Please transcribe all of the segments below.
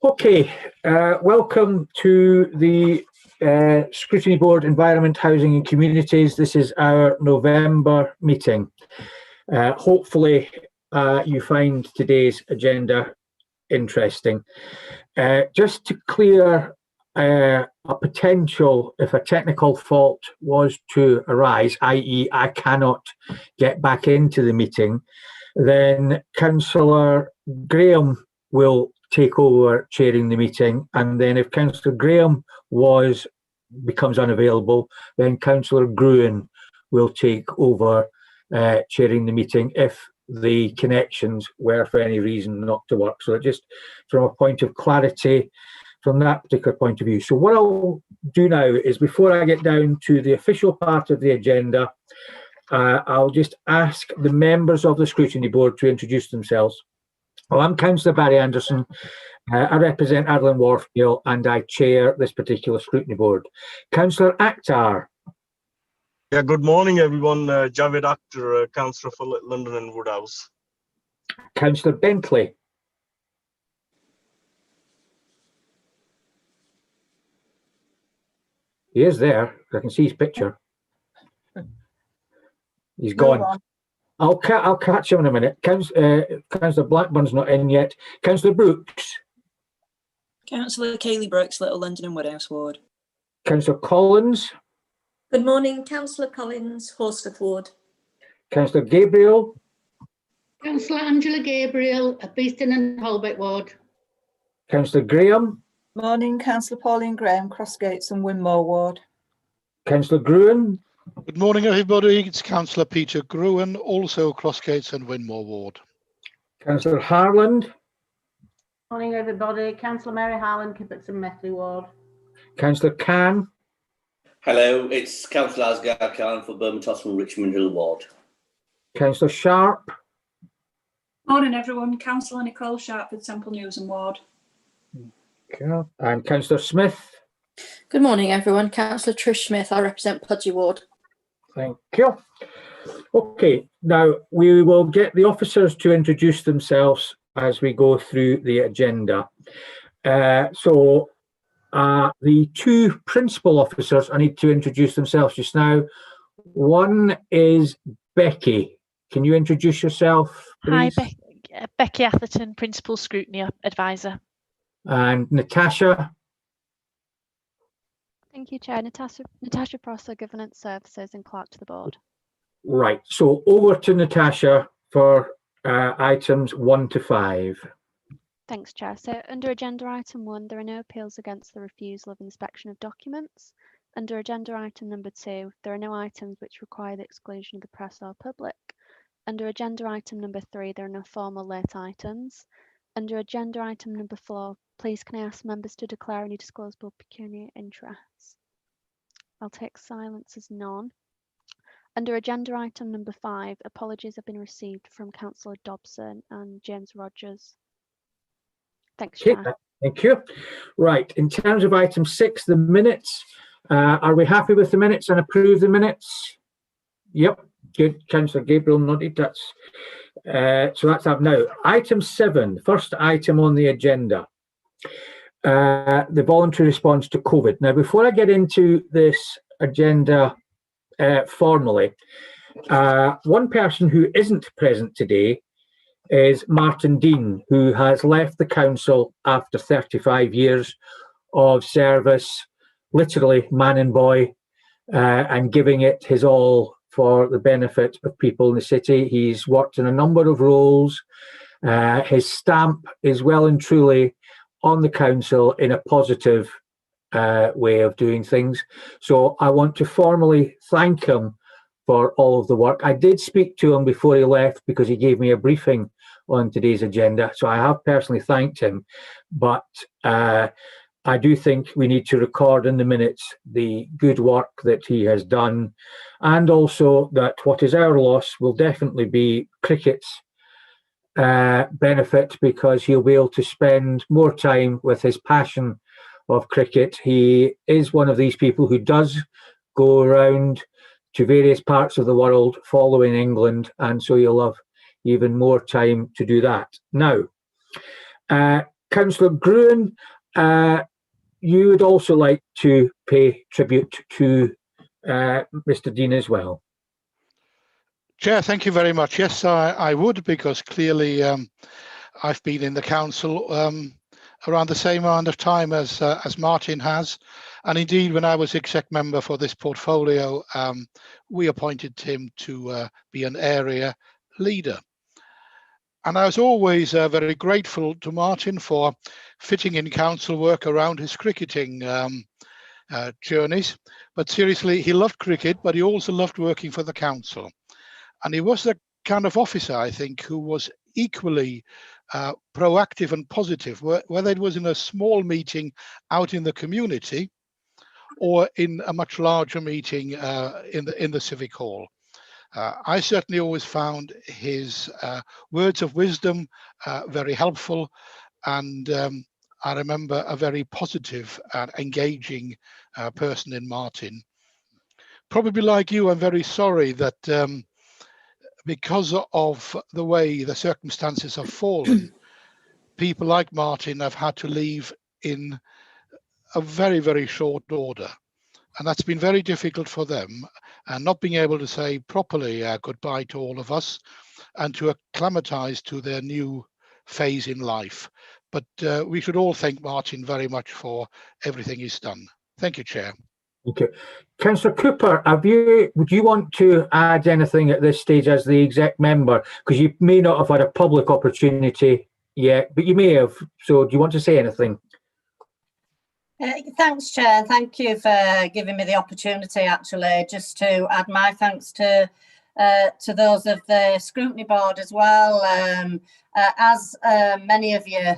Okay, welcome to the Scrutiny Board Environment, Housing and Communities. This is our November meeting. Hopefully you find today's agenda interesting. Just to clear a potential, if a technical fault was to arise, i.e. I cannot get back into the meeting, then Councillor Graham will take over chairing the meeting, and then if Councillor Graham becomes unavailable, then Councillor Gruen will take over chairing the meeting if the connections were for any reason not to work. So just from a point of clarity from that particular point of view. So what I'll do now is, before I get down to the official part of the agenda, I'll just ask the members of the Scrutiny Board to introduce themselves. Well, I'm Councillor Barry Anderson. I represent Adlin Wharfdale and I chair this particular Scrutiny Board. Councillor Akhtar. Yeah, good morning, everyone. Javed Akhtar, Councillor for London and Woodhouse. Councillor Bentley. He is there. I can see his picture. He's gone. I'll catch him in a minute. Councillor Blackburn's not in yet. Councillor Brooks. Councillor Kayleigh Brooks, Little London and Woodhouse Ward. Councillor Collins. Good morning, Councillor Collins, Horsforth Ward. Councillor Gabriel. Councillor Angela Gabriel, Beeston and Holbeck Ward. Councillor Graham. Morning, Councillor Pauline Graham, Crossgates and Winmore Ward. Councillor Gruen. Good morning, everybody. It's Councillor Peter Gruen, also Crossgates and Winmore Ward. Councillor Harland. Morning, everybody. Councillor Mary Harland, Kippets and Methley Ward. Councillor Khan. Hello, it's Councillor Asghar Khan for Bermondsey and Richmond Hill Ward. Councillor Sharp. Morning, everyone. Councillor Nicole Sharp with Temple News and Ward. Okay. And Councillor Smith. Good morning, everyone. Councillor Trish Smith, I represent Pudgey Ward. Thank you. Okay, now we will get the officers to introduce themselves as we go through the agenda. The two principal officers, I need to introduce themselves just now. One is Becky. Can you introduce yourself, please? Hi, Becky Atherton, Principal Scrutiny Advisor. And Natasha. Thank you, Chair. Natasha Prosser, Governance Services and Clerk to the Board. Right, so over to Natasha for items 1 to 5. Thanks, Chair. So under agenda item 1, there are no appeals against the refusal of inspection of documents. Under agenda item number 2, there are no items which require the exclusion of the press or public. Under agenda item number 3, there are no formal late items. Under agenda item number 4, please can I ask members to declare any disclosable pecuniary interests? I'll take silence as none. Under agenda item number 5, apologies have been received from Councillor Dobson and James Rogers. Thanks, Chair. Thank you. Right, in terms of item 6, the minutes, are we happy with the minutes and approve the minutes? Yep, good. Councillor Gabriel nodded. So that's up now. Item 7, first item on the agenda, the voluntary response to COVID. Now, before I get into this agenda formally, one person who isn't present today is Martin Dean, who has left the council after 35 years of service, literally man and boy, and giving it his all for the benefit of people in the city. He's worked in a number of roles. His stamp is well and truly on the council in a positive way of doing things. So I want to formally thank him for all of the work. I did speak to him before he left because he gave me a briefing on today's agenda. So I have personally thanked him, but I do think we need to record in the minutes the good work that he has done, and also that what is our loss will definitely be cricket's benefit, because he'll be able to spend more time with his passion of cricket. He is one of these people who does go around to various parts of the world following England, and so you'll have even more time to do that. Now, Councillor Gruen, you would also like to pay tribute to Mr. Dean as well. Chair, thank you very much. Yes, I would, because clearly I've been in the council around the same amount of time as Martin has. And indeed, when I was exec member for this portfolio, we appointed him to be an area leader. And I was always very grateful to Martin for fitting in council work around his cricketing journeys. But seriously, he loved cricket, but he also loved working for the council. And he was the kind of officer, I think, who was equally proactive and positive, whether it was in a small meeting out in the community or in a much larger meeting in the Civic Hall. I certainly always found his words of wisdom very helpful, and I remember a very positive and engaging person in Martin. Probably like you, I'm very sorry that because of the way the circumstances have fallen, people like Martin have had to leave in a very, very short order. And that's been very difficult for them, and not being able to say properly goodbye to all of us and to acclimatise to their new phase in life. But we should all thank Martin very much for everything he's done. Thank you, Chair. Okay. Councillor Cooper, would you want to add anything at this stage as the exec member? Because you may not have had a public opportunity yet, but you may have. So do you want to say anything? Thanks, Chair. Thank you for giving me the opportunity, actually, just to add my thanks to those of the Scrutiny Board as well. As many of you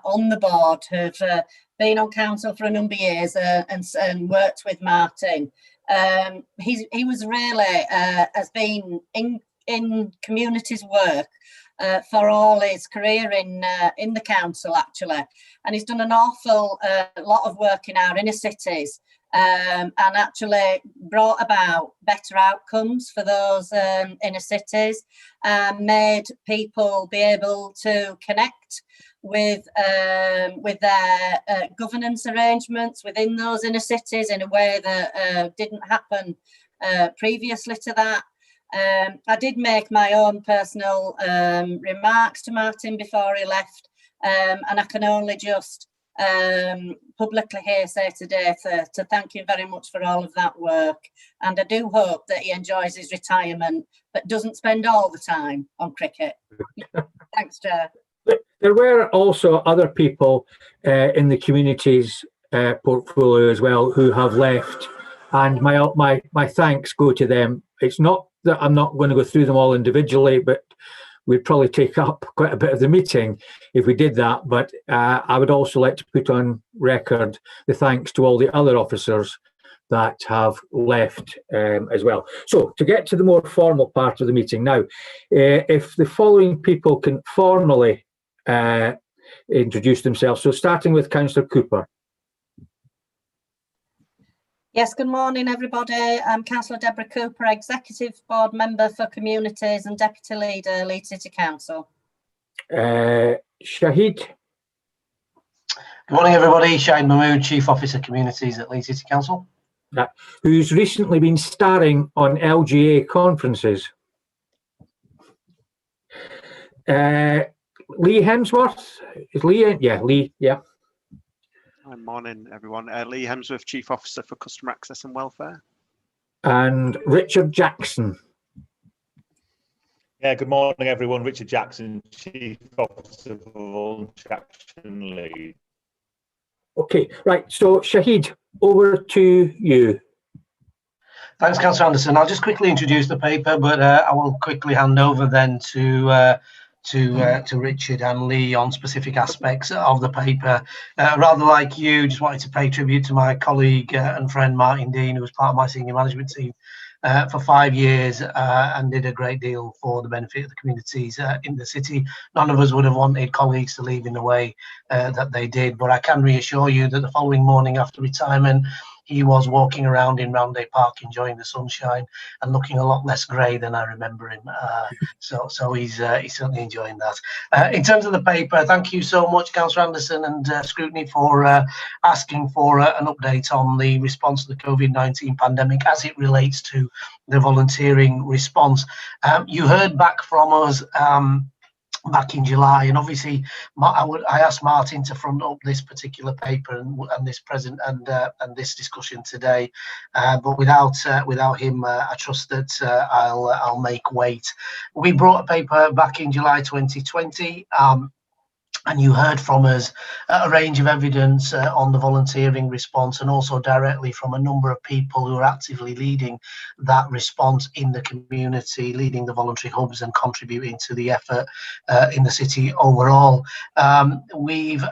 on the board have been on council for a number of years and worked with Martin, he was really has been in communities work for all his career in the council, actually, and he's done an awful lot of work in our inner cities and actually brought about better outcomes for those inner cities, made people be able to connect with their governance arrangements within those inner cities in a way that didn't happen previously to that. I did make my own personal remarks to Martin before he left, and I can only just publicly here say today to thank him very much for all of that work, and I do hope that he enjoys his retirement but doesn't spend all the time on cricket. Thanks, Chair. There were also other people in the community's portfolio as well who have left, and my thanks go to them. It's not that I'm not going to go through them all individually, but we'd probably take up quite a bit of the meeting if we did that. But I would also like to put on record the thanks to all the other officers that have left as well. So to get to the more formal part of the meeting now, if the following people can formally introduce themselves. So starting with Councillor Cooper. Yes, good morning, everybody. I'm Councillor Deborah Cooper, Executive Board Member for Communities and Deputy Leader, Leeds City Council. Shahid. Good morning, everybody. Shahid Mahmood, Chief Officer Communities at Leeds City Council. Who's recently been starring on LGA conferences. Lee Hemsworth. Is Lee in? Yeah, Lee, yeah. Good morning, everyone. Lee Hemsworth, Chief Officer for Customer Access and Welfare. And Richard Jackson. Yeah, good morning, everyone. Richard Jackson, Chief Officer for Voluntary Action Lead. Okay, right. So, Shahid, over to you. Thanks, Councillor Anderson. I'll just quickly introduce the paper, but I will quickly hand over then to Richard and Lee on specific aspects of the paper. Rather like you, just wanted to pay tribute to my colleague and friend Martin Dean, who was part of my senior management team for 5 years and did a great deal for the benefit of the communities in the city. None of us would have wanted colleagues to leave in the way that they did, but I can reassure you that the following morning after retirement, he was walking around in Roundhay Park enjoying the sunshine and looking a lot less grey than I remember him. So he's certainly enjoying that. In terms of the paper, thank you so much, Councillor Anderson and Scrutiny, for asking for an update on the response to the COVID-19 pandemic as it relates to the volunteering response. You heard back from us back in July, and obviously I asked Martin to front up this particular paper and this and this discussion today, but without him, I trust that I'll make weight. We brought a paper back in July 2020. And you heard from us a range of evidence on the volunteering response, and also directly from a number of people who are actively leading that response in the community, leading the voluntary hubs and contributing to the effort in the city overall. We've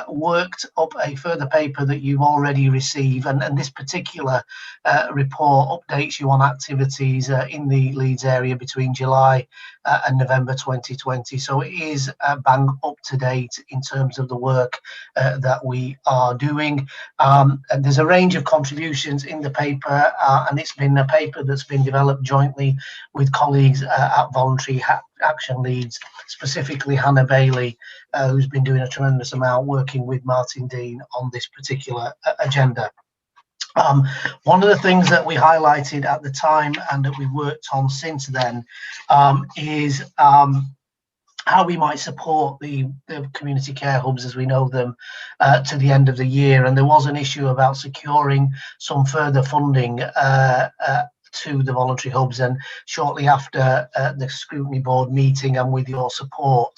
worked up a further paper that you've already received, and this particular report updates you on activities in the Leeds area between July and November 2020. So it is bang up to date in terms of the work that we are doing. And there's a range of contributions in the paper, and it's been a paper that's been developed jointly with colleagues at Voluntary Action Leeds, specifically Hannah Bailey, who's been doing a tremendous amount working with Martin Dean on this particular agenda. One of the things that we highlighted at the time and that we've worked on since then is how we might support the community care hubs as we know them to the end of the year. And there was an issue about securing some further funding to the voluntary hubs, and shortly after the Scrutiny Board meeting and with your support,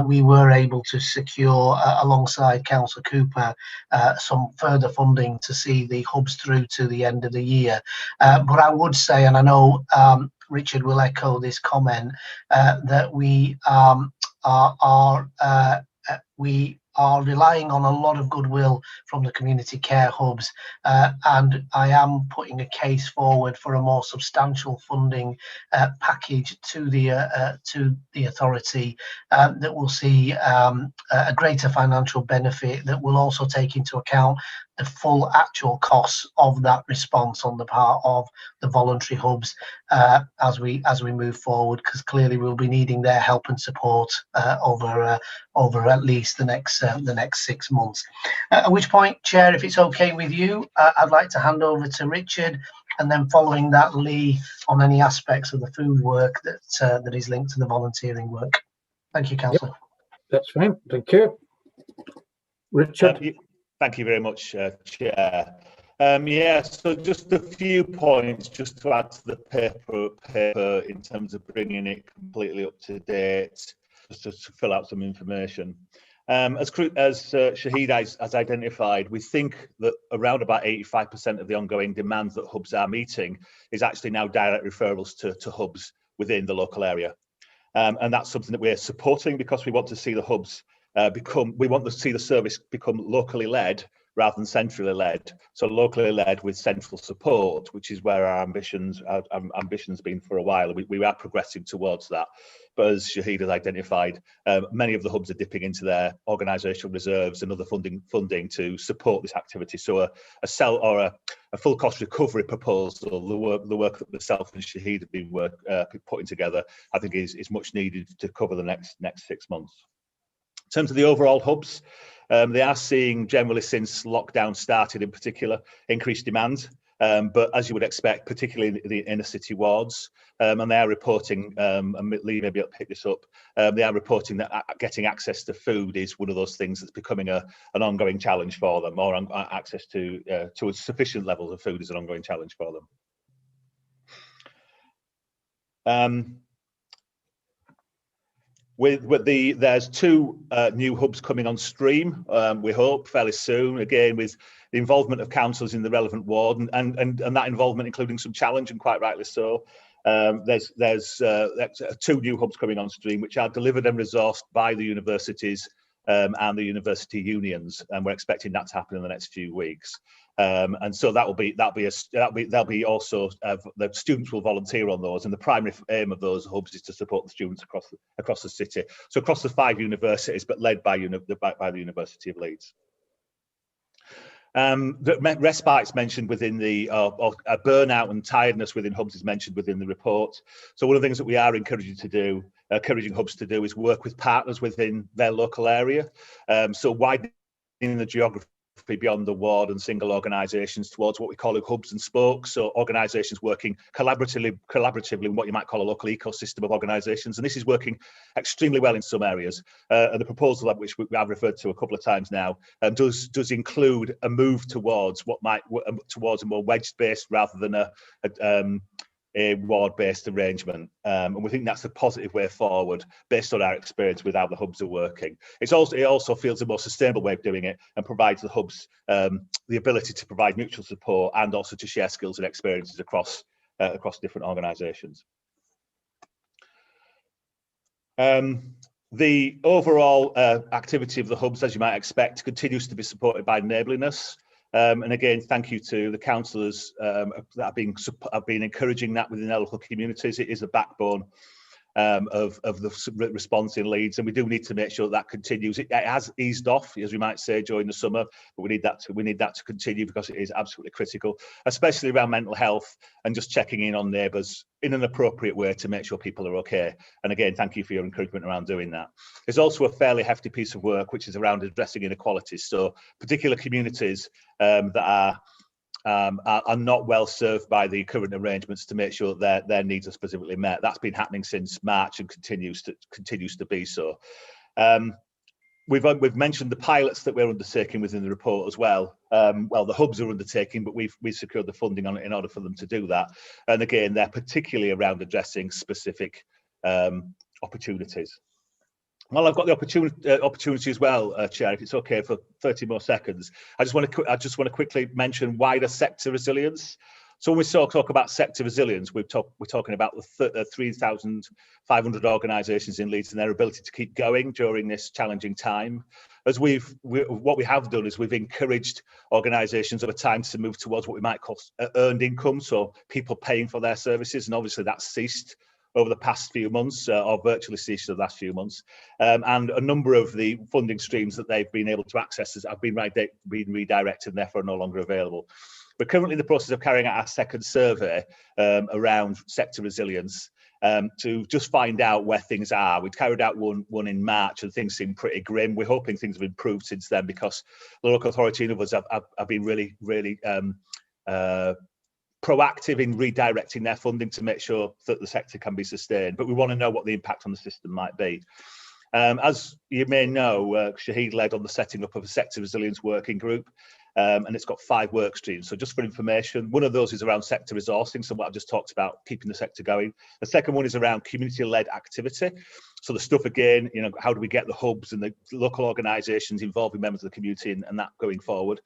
we were able to secure alongside Councillor Cooper some further funding to see the hubs through to the end of the year. But I would say, and I know Richard will echo this comment, that we are relying on a lot of goodwill from the community care hubs, and I am putting a case forward for a more substantial funding package to the authority that will see a greater financial benefit, that will also take into account the full actual costs of that response on the part of the voluntary hubs as we move forward, because clearly we'll be needing their help and support over at least the next 6 months. At which point, Chair, if it's okay with you, I'd like to hand over to Richard, and then following that, Lee, on any aspects of the food work that is linked to the volunteering work. Thank you, Councillor. Yep, that's fine. Thank you, Richard. Thank you very much, Chair. Yeah, so just a few points just to add to the paper in terms of bringing it completely up to date, just to fill out some information. As Shahid has identified, we think that around about 85% of the ongoing demands that hubs are meeting is actually now direct referrals to hubs within the local area. And that's something that we're supporting, because we want to see the hubs we want to see the service become locally led rather than centrally led. So locally led with central support, which is where our ambitions been for a while. We are progressing towards that. But as Shahid has identified, many of the hubs are dipping into their organisational reserves and other funding to support this activity. So a full cost recovery proposal, the work that myself and Shahid have been putting together, I think is much needed to cover the next 6 months. In terms of the overall hubs, they are seeing generally since lockdown started in particular increased demand, but as you would expect, particularly in the inner city wards, and they are reporting, and Lee maybe I'll pick this up, they are reporting that getting access to food is one of those things that's becoming an ongoing challenge for them, or access to a sufficient level of food is an ongoing challenge for them. There's 2 new hubs coming on stream, we hope fairly soon, again with the involvement of councils in the relevant ward, and that involvement including some challenge, and quite rightly so. There's 2 new hubs coming on stream, which are delivered and resourced by the universities and the university unions, and we're expecting that to happen in the next few weeks. And so that'll be also the students will volunteer on those, and the primary aim of those hubs is to support the students across the city. So across the 5 universities, but led by the University of Leeds. The respites mentioned within the burnout and tiredness within hubs is mentioned within the report. So one of the things that we are encouraging hubs to do is work with partners within their local area. So widening the geography beyond the ward and single organisations towards what we call hubs and spokes, so organisations working collaboratively in what you might call a local ecosystem of organisations, and this is working extremely well in some areas. And the proposal, which we have referred to a couple of times now, does include a move towards towards a more wedge-based rather than a ward-based arrangement, and we think that's a positive way forward based on our experience with how the hubs are working. It also feels a more sustainable way of doing it and provides the hubs the ability to provide mutual support and also to share skills and experiences across different organisations. The overall activity of the hubs, as you might expect, continues to be supported by neighbourliness. And again, thank you to the councillors that have been encouraging that within their local communities. It is the backbone of the response in Leeds, and we do need to make sure that continues. It has eased off, as we might say, during the summer, but we need that to continue because it is absolutely critical, especially around mental health and just checking in on neighbours in an appropriate way to make sure people are okay. And again, thank you for your encouragement around doing that. There's also a fairly hefty piece of work which is around addressing inequalities. So particular communities that are not well served by the current arrangements to make sure that their needs are specifically met. That's been happening since March and continues to be so. We've mentioned the pilots that we're undertaking within the report as well. Well, the hubs are undertaking, but we've secured the funding on it in order for them to do that. And again, they're particularly around addressing specific opportunities. Well, I've got the opportunity as well, Chair, if it's okay for 30 more seconds. I just want to quickly mention wider sector resilience. So when we talk about sector resilience, we're talking about the 3,500 organisations in Leeds and their ability to keep going during this challenging time. As what we have done is we've encouraged organisations over time to move towards what we might call earned income, so people paying for their services, and obviously that's ceased over the past few months, or virtually ceased over the last few months. And a number of the funding streams that they've been able to access have been redirected and therefore no longer available. We're currently in the process of carrying out our second survey around sector resilience to just find out where things are. We carried out one in March and things seem pretty grim. We're hoping things have improved since then because the local authority and others have been really proactive in redirecting their funding to make sure that the sector can be sustained. But we want to know what the impact on the system might be. As you may know, Shahid led on the setting up of a sector resilience working group, and it's got 5 work streams. So just for information, one of those is around sector resourcing, so what I've just talked about, keeping the sector going. The second one is around community-led activity. So the stuff again, how do we get the hubs and the local organisations involving members of the community and that going forward.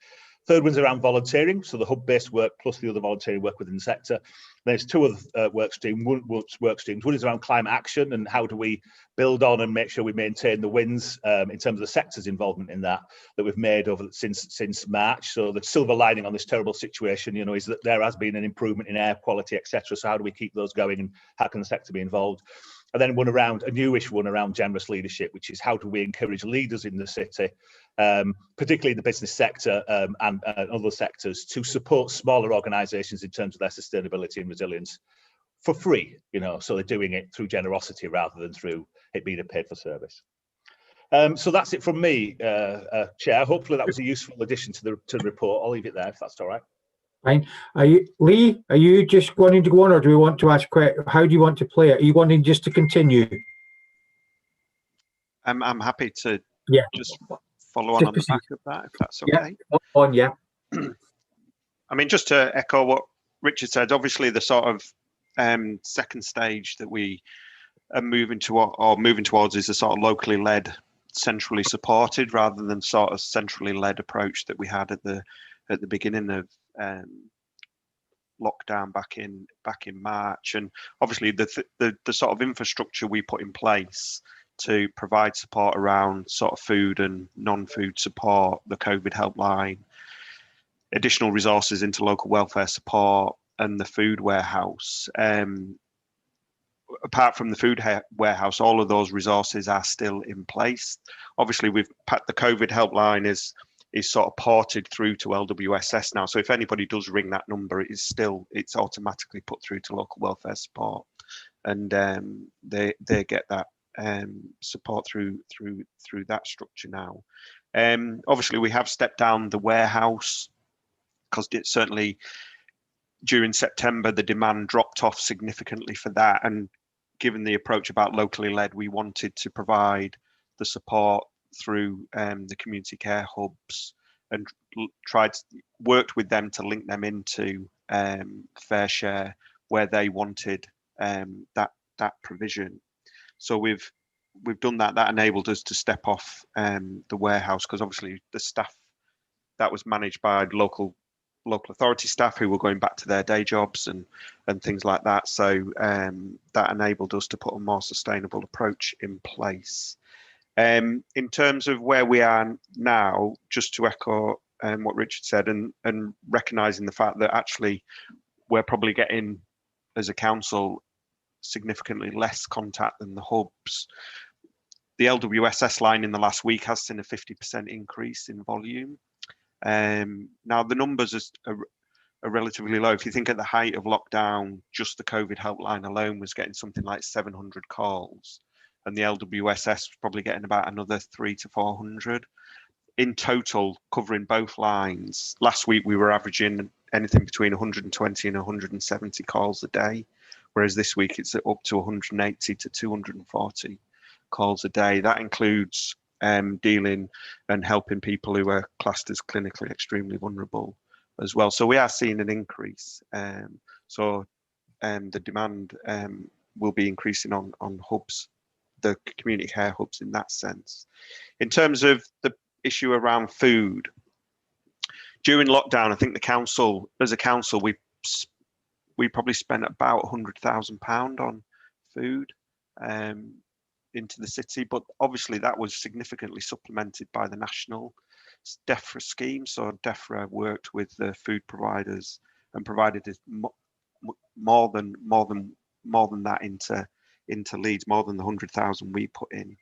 Third one's around volunteering, so the hub-based work plus the other volunteering work within the sector. There's 2 other work streams. One is around climate action and how do we build on and make sure we maintain the wins in terms of the sector's involvement in that we've made since March. So the silver lining on this terrible situation, is that there has been an improvement in air quality, etc. So how do we keep those going and how can the sector be involved? And then a newish one around generous leadership, which is how do we encourage leaders in the city, particularly in the business sector and other sectors, to support smaller organisations in terms of their sustainability and resilience for free, so they're doing it through generosity rather than through it being a paid for service. So that's it from me, Chair. Hopefully that was a useful addition to the report. I'll leave it there if that's all right. Fine. Lee, are you just wanting to go on, or do we want to ask how do you want to play it? Are you wanting just to continue? I'm happy to just follow on the back of that, if that's okay. Yeah. I mean, just to echo what Richard said, obviously the sort of second stage that we are moving towards is a sort of locally led, centrally supported, rather than sort of centrally led approach that we had at the beginning of lockdown back in March. And obviously the sort of infrastructure we put in place to provide support around sort of food and non-food support, the COVID helpline, additional resources into local welfare support, and the food warehouse. Apart from the food warehouse, all of those resources are still in place. Obviously, the COVID helpline is is sort of ported through to LWSS now. So if anybody does ring that number, it's automatically put through to local welfare support, and they get that support through that structure now. Obviously, we have stepped down the warehouse because it certainly during September the demand dropped off significantly for that, and given the approach about locally led, we wanted to provide the support through the community care hubs, and worked with them to link them into Fair Share where they wanted that provision. So we've done that. That enabled us to step off the warehouse, because obviously the staff that was managed by local authority staff who were going back to their day jobs and things like that. So that enabled us to put a more sustainable approach in place. In terms of where we are now, just to echo what Richard said, and recognising the fact that actually we're probably getting, as a council, significantly less contact than the hubs. The LWSS line in the last week has seen a 50% increase in volume. Now the numbers are relatively low. If you think at the height of lockdown, just the COVID helpline alone was getting something like 700 calls, and the LWSS was probably getting about another 300 to 400. In total, covering both lines, last week we were averaging anything between 120 and 170 calls a day, whereas this week it's up to 180 to 240 calls a day. That includes dealing and helping people who are classed as clinically extremely vulnerable as well. So we are seeing an increase. The demand will be increasing on hubs, the community care hubs in that sense. In terms of the issue around food, during lockdown, I think the council, as a council, we probably spent about £100,000 on food into the city, but obviously that was significantly supplemented by the national DEFRA scheme. So DEFRA worked with the food providers and provided more than that into Leeds, more than the 100,000 we put in,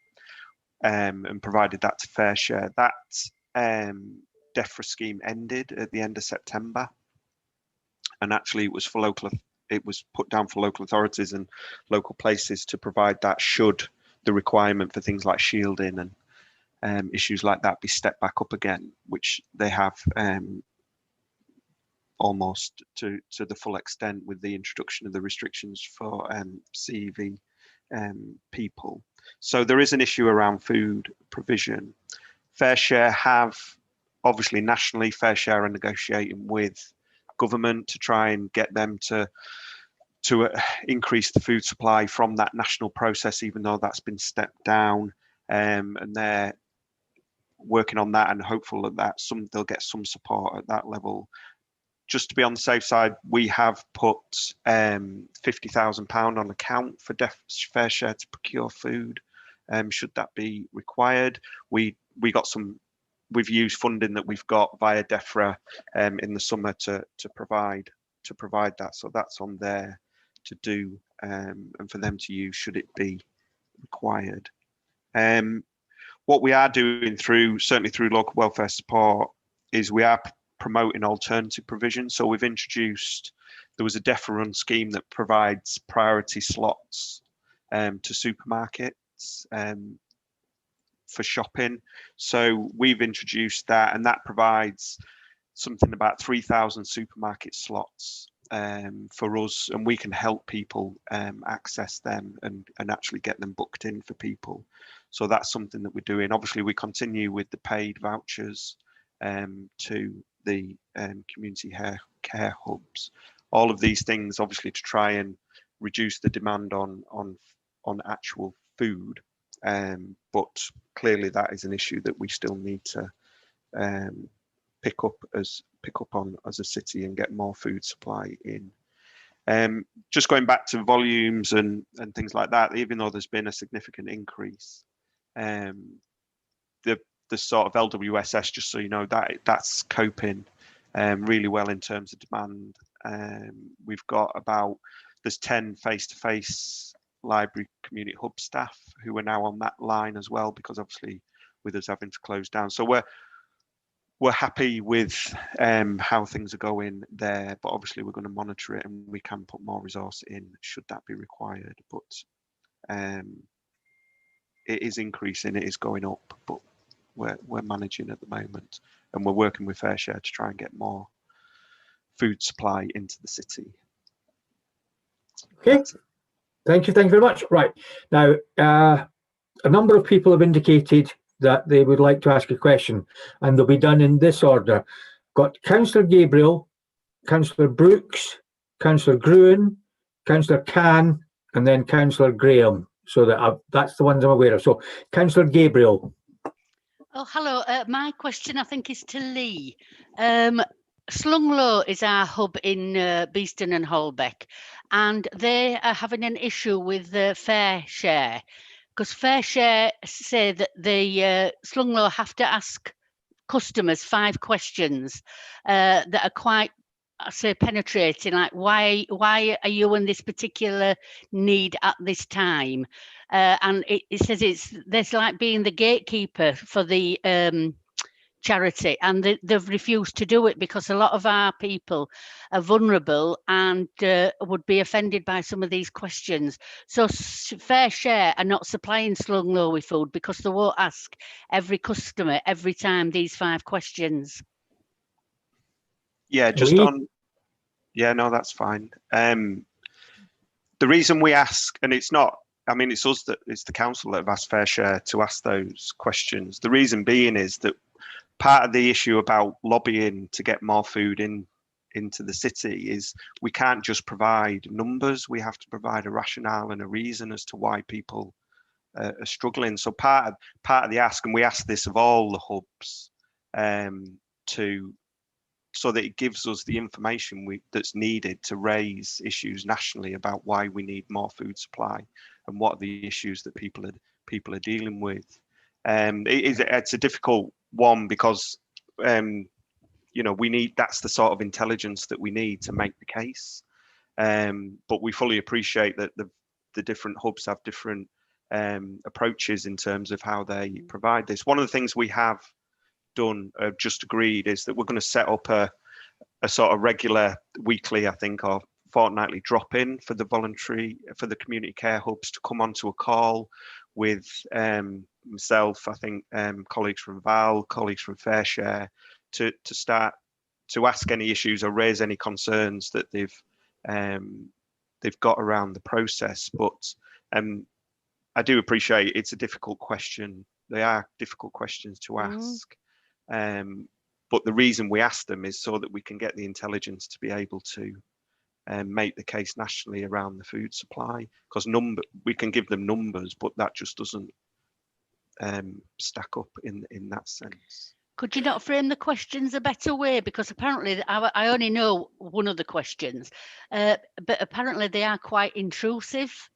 and provided that to Fair Share. That DEFRA scheme ended at the end of September, and actually it was put down for local authorities and local places to provide that should the requirement for things like shielding and issues like that be stepped back up again, which they have almost to the full extent with the introduction of the restrictions for CEV people. So there is an issue around food provision. Fair Share have, obviously nationally, Fair Share are negotiating with government to try and get them to increase the food supply from that national process, even though that's been stepped down, and they're working on that and hopeful that they'll get some support at that level. Just to be on the safe side, we have put £50,000 on account for Fair Share to procure food, should that be required. We've used funding that we've got via DEFRA in the summer to provide that, so that's on there to do and for them to use should it be required. What we are doing certainly through local welfare support is we are promoting alternative provision. So we've introduced, there was a DEFRA run scheme that provides priority slots to supermarkets for shopping. So we've introduced that, and that provides something about 3,000 supermarket slots for us, and we can help people access them and actually get them booked in for people. So that's something that we're doing. Obviously, we continue with the paid vouchers to the community care hubs. All of these things, obviously, to try and reduce the demand on actual food. But clearly, that is an issue that we still need to pick up on as a city and get more food supply in. Just going back to volumes and things like that, even though there's been a significant increase, the sort of LWSS, just so you know, that's coping really well in terms of demand. We've got there's 10 face-to-face library community hub staff who are now on that line as well, because obviously with us having to close down. So we're happy with how things are going there, but obviously we're going to monitor it, and we can put more resource in should that be required. But it is increasing, it is going up, but we're managing at the moment, and we're working with FareShare to try and get more food supply into the city. Okay, thank you very much. Right, now a number of people have indicated that they would like to ask a question, and they'll be done in this order. Got Councillor Gabriel, Councillor Brooks, Councillor Gruen, Councillor Can, and then Councillor Graham. So that's the ones I'm aware of. So Councillor Gabriel. Oh, hello. My question, I think, is to Lee. Slunglow is our hub in Beeston and Holbeck, and they are having an issue with FareShare, because FareShare say that the Slunglow have to ask customers 5 questions that are quite, I say, penetrating, like why are you in this particular need at this time? And it says there's like being the gatekeeper for the charity, and they've refused to do it because a lot of our people are vulnerable and would be offended by some of these questions. So FareShare are not supplying Slunglow with food because they won't ask every customer every time these 5 questions. Yeah, just on. Yeah, no, that's fine. The reason we ask, and it's not, I mean, it's us, that it's the council that have asked FareShare to ask those questions. The reason being is that part of the issue about lobbying to get more food into the city is we can't just provide numbers. We have to provide a rationale and a reason as to why people are struggling. So part of the ask, and we ask this of all the hubs, so that it gives us the information that's needed to raise issues nationally about why we need more food supply and what are the issues that people are dealing with. It's a difficult one because we need, that's the sort of intelligence that we need to make the case. But we fully appreciate that the different hubs have different approaches in terms of how they provide this. One of the things we have done, just agreed, is that we're going to set up a sort of regular weekly, I think, or fortnightly drop-in for the community care hubs to come onto a call with myself, I think, colleagues from Val, colleagues from FareShare, to start to ask any issues or raise any concerns that they've got around the process. But I do appreciate it's a difficult question. They are difficult questions to ask. But the reason we ask them is so that we can get the intelligence to be able to make the case nationally around the food supply. Because we can give them numbers, but that just doesn't stack up in that sense. Could you not frame the questions a better way? Because apparently I only know one of the questions, but apparently they are quite intrusive.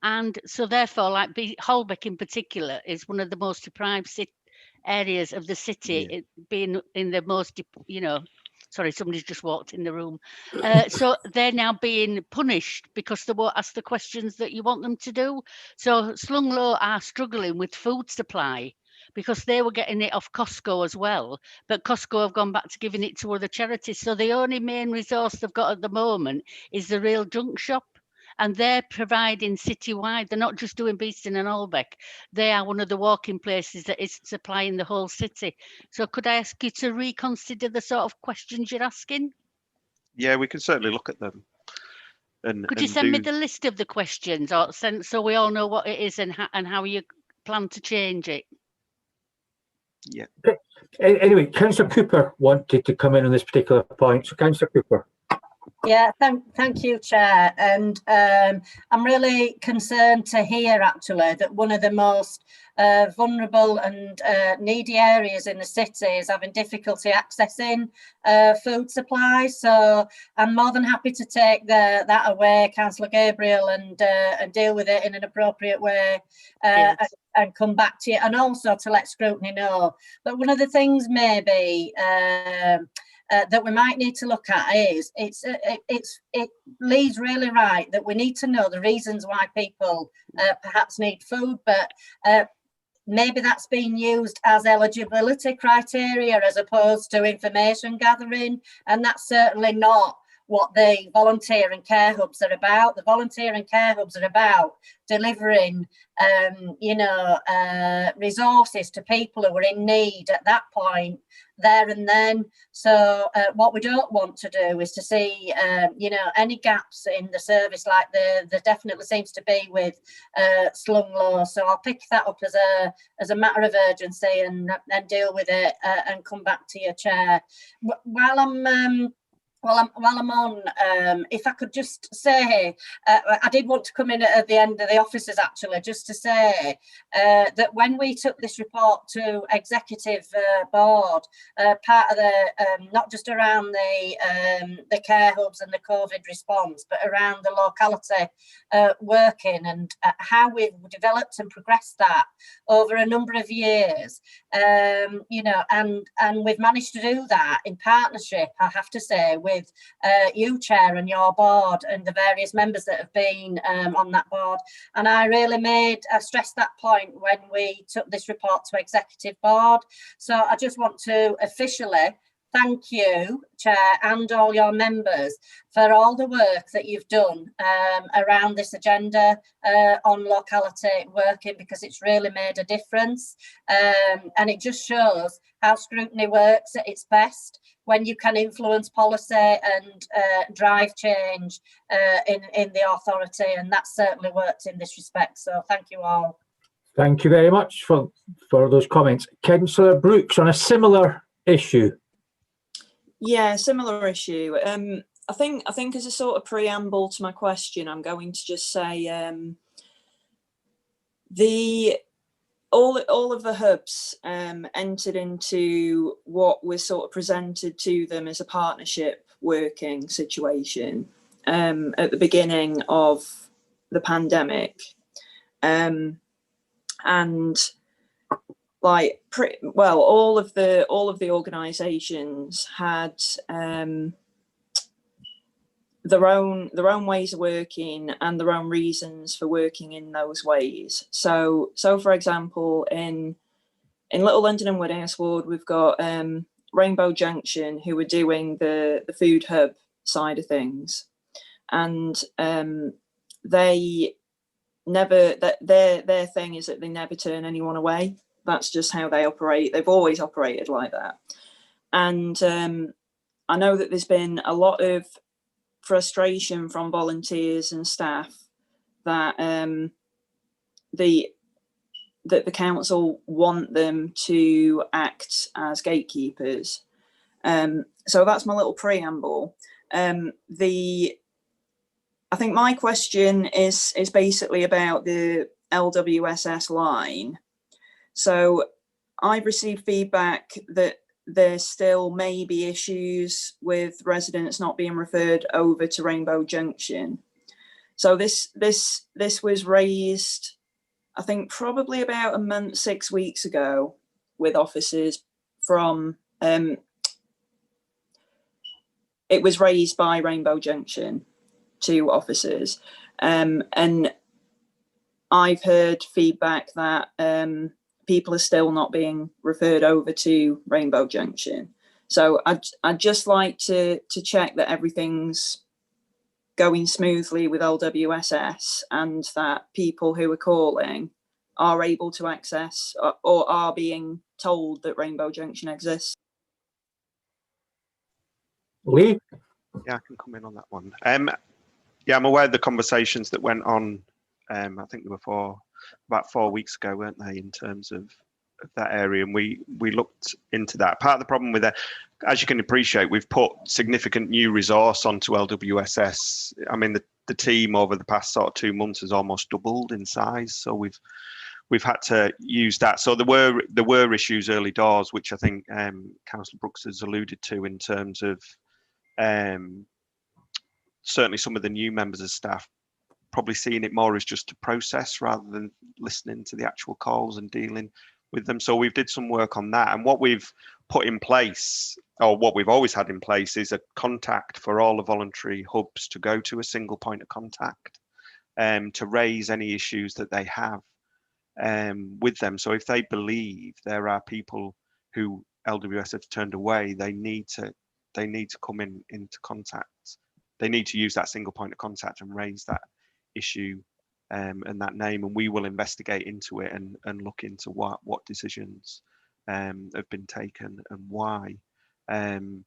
And so therefore, like Holbeck in particular is one of the most deprived areas of the city, it being in the most, sorry, somebody's just walked in the room. So they're now being punished because they won't ask the questions that you want them to do. So Slunglow are struggling with food supply because they were getting it off Costco as well, but Costco have gone back to giving it to other charities. So the only main resource they've got at the moment is the real junk shop. And they're providing citywide. They're not just doing Beeston and Holbeck. They are one of the walking places that is supplying the whole city. So could I ask you to reconsider the sort of questions you're asking? Yeah, we can certainly look at them. Could you send me the list of the questions, or so we all know what it is and how you plan to change it? Yeah. Okay. Anyway, Councillor Cooper wanted to come in on this particular point. So Councillor Cooper. Yeah, thank you, Chair. And I'm really concerned to hear, actually, that one of the most vulnerable and needy areas in the city is having difficulty accessing food supply. So I'm more than happy to take that away, Councillor Gabriel, and deal with it in an appropriate way and come back to you, and also to let Scrutiny know. But one of the things maybe that we might need to look at is Lee's really right that we need to know the reasons why people perhaps need food, but maybe that's been used as eligibility criteria as opposed to information gathering, and that's certainly not what the volunteer and care hubs are about. The volunteer and care hubs are about delivering, resources to people who are in need at that point, there and then. So what we don't want to do is to see, any gaps in the service like there definitely seems to be with Slunglow. So I'll pick that up as a matter of urgency and deal with it and come back to your chair. While I'm on, if I could just say, I did want to come in at the end of the officers actually, just to say that when we took this report to executive board, part of the, not just around the care hubs and the COVID response, but around the locality working and how we've developed and progressed that over a number of years, and we've managed to do that in partnership, I have to say, with you, Chair, and your board and the various members that have been on that board. And I really stressed that point when we took this report to executive board. So I just want to officially thank you, Chair, and all your members for all the work that you've done around this agenda on locality working, because it's really made a difference. And it just shows how scrutiny works at its best, when you can influence policy and drive change in the authority. And that certainly worked in this respect. So thank you all. Thank you very much for those comments. Councillor Brooks, on a similar issue. Yeah, similar issue. I think as a sort of preamble to my question, I'm going to just say all of the hubs entered into what was sort of presented to them as a partnership working situation at the beginning of the pandemic, and like all of the organisations had their own ways of working and their own reasons for working in those ways. So for example, in Little London and Woodhouse Ward, we've got Rainbow Junction, who are doing the food hub side of things, and they never, their thing is that they never turn anyone away. That's just how they operate. They've always operated like that. And I know that there's been a lot of frustration from volunteers and staff that the council want them to act as gatekeepers. So that's my little preamble. I think my question is basically about the LWSS line. So I've received feedback that there still may be issues with residents not being referred over to Rainbow Junction. So this was raised, I think, probably about a month, 6 weeks ago, with officers from, it was raised by Rainbow Junction to officers. And I've heard feedback that people are still not being referred over to Rainbow Junction. So I'd just like to check that everything's going smoothly with LWSS and that people who are calling are able to access or are being told that Rainbow Junction exists. Lee? Yeah, I can come in on that one. Yeah, I'm aware of the conversations that went on. I think they were about 4 weeks ago, weren't they, in terms of that area, and we looked into that. Part of the problem with that, as you can appreciate, we've put significant new resource onto LWSS. I mean, the team over the past sort of 2 months has almost doubled in size, so we've had to use that. So there were issues early doors, which I think Councillor Brooks has alluded to, in terms of certainly some of the new members of staff probably seeing it more as just a process rather than listening to the actual calls and dealing with them. So we've did some work on that, and what we've put in place, or what we've always had in place, is a contact for all the voluntary hubs to go to, a single point of contact to raise any issues that they have. with them. So if they believe there are people who LWS have turned away, they need to come into contact. They need to use that single point of contact and raise that issue and that name, and we will investigate into it and look into what decisions have been taken and why, and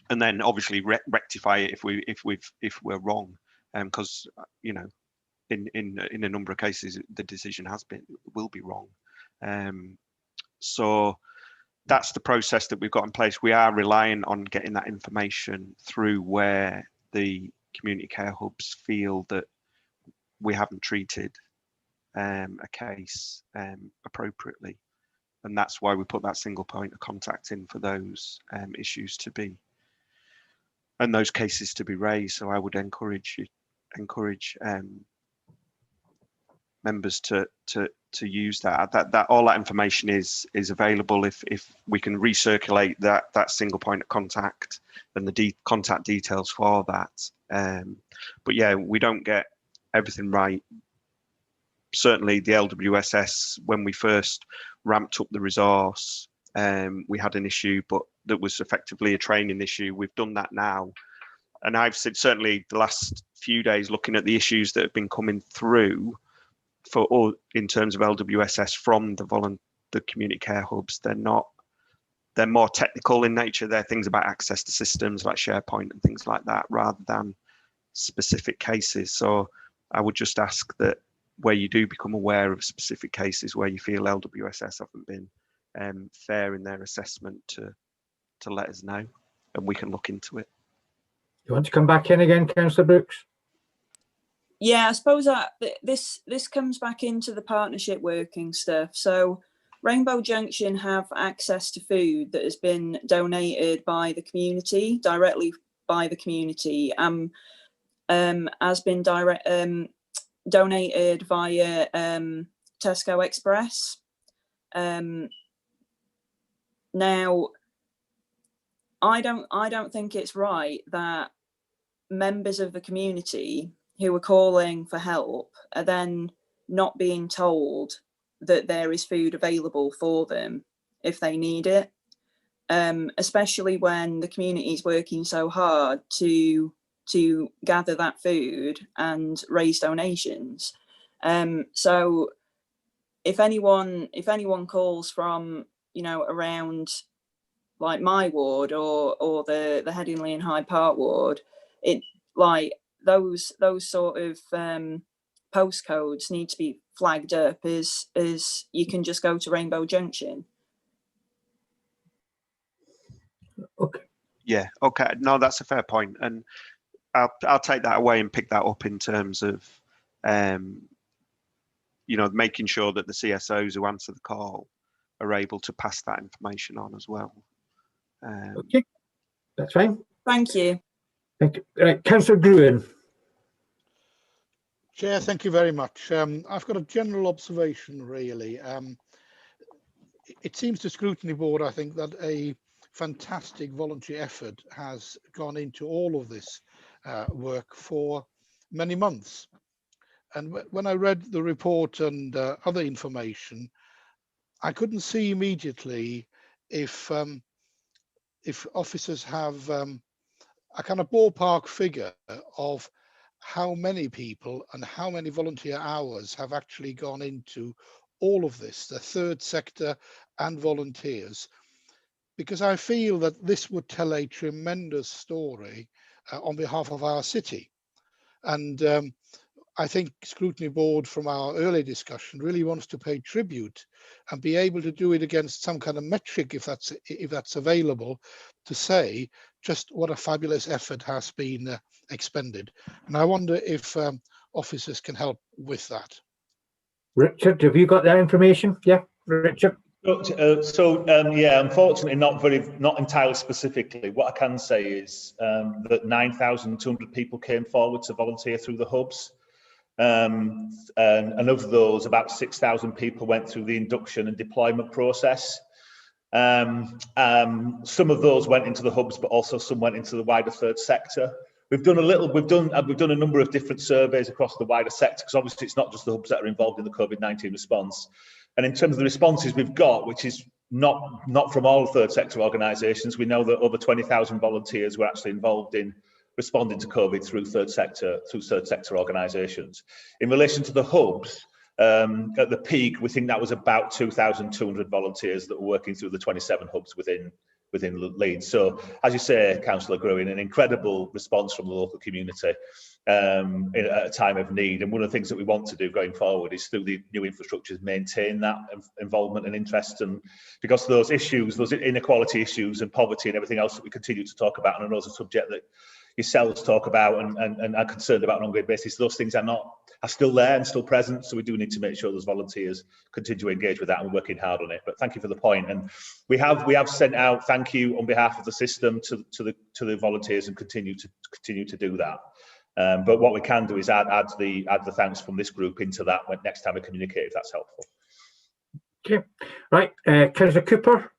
then obviously rectify it if we're wrong, because you know, in a number of cases the decision will be wrong. So that's the process that we've got in place. We are relying on getting that information through where the community care hubs feel that we haven't treated a case appropriately, and that's why we put that single point of contact in for those issues to be, and those cases to be raised. So I would encourage members to use that all that information is available if we can recirculate that single point of contact and the contact details for that. But yeah, we don't get everything right. Certainly the LWSS, when we first ramped up the resource, we had an issue, but that was effectively a training issue. We've done that now, and I've said certainly the last few days looking at the issues that have been coming through in terms of LWSS from the community care hubs. They're more technical in nature. They're things about access to systems like SharePoint and things like that, rather than specific cases. So I would just ask that where you do become aware of specific cases where you feel LWSS haven't been fair in their assessment, to let us know, and we can look into it. You want to come back in again, Councillor Brooks? Yeah, I suppose that this comes back into the partnership working stuff. So Rainbow Junction have access to food that has been donated by the community, directly by the community, has been donated via Tesco Express. Now, I don't think it's right that members of the community who are calling for help are then not being told that there is food available for them if they need it, especially when the community is working so hard to gather that food and raise donations. So if anyone calls from, you know, around like my ward or the Headingley and Hyde Park ward, it like those sort of postcodes need to be flagged up as you can just go to Rainbow Junction. Okay. Yeah. Okay. No, that's a fair point, and I'll take that away and pick that up in terms of you know, making sure that the CSOs who answer the call are able to pass that information on as well. Okay, that's fine. Thank you. Thank you. Right, Councillor Gruen. Chair, thank you very much. I've got a general observation, really. It seems to Scrutiny Board, I think, that a fantastic voluntary effort has gone into all of this work for many months. And when I read the report and other information, I couldn't see immediately if officers have a kind of ballpark figure of how many people and how many volunteer hours have actually gone into all of this, the third sector and volunteers, because I feel that this would tell a tremendous story on behalf of our city. And I think Scrutiny Board, from our early discussion, really wants to pay tribute and be able to do it against some kind of metric, if that's available, to say just what a fabulous effort has been expended. And I wonder if officers can help with that. Richard, have you got that information? Yeah, Richard. Yeah, unfortunately, not entirely specifically. What I can say is that 9,200 people came forward to volunteer through the hubs. And of those, about 6,000 people went through the induction and deployment process. Some of those went into the hubs, but also some went into the wider third sector. We've done a number of different surveys across the wider sector, because obviously it's not just the hubs that are involved in the COVID-19 response. And in terms of the responses we've got, which is not from all third sector organisations, we know that over 20,000 volunteers were actually involved in responding to COVID through third sector organisations. In relation to the hubs, at the peak, we think that was about 2,200 volunteers that were working through the 27 hubs within Leeds. So, as you say, Councillor Gruen, an incredible response from the local community at a time of need. And one of the things that we want to do going forward is, through the new infrastructures, maintain that involvement and interest. And because those issues, those inequality issues and poverty and everything else that we continue to talk about, and I know it's a subject that yourselves talk about and are concerned about on an ongoing basis, those things are still there and still present. So we do need to make sure those volunteers continue to engage with that, and we're working hard on it. But thank you for the point. And we have sent out thank you on behalf of the system to the volunteers, and continue to do that. But what we can do is add the thanks from this group into that when next time we communicate, if that's helpful. Okay, right, Councillor Cooper.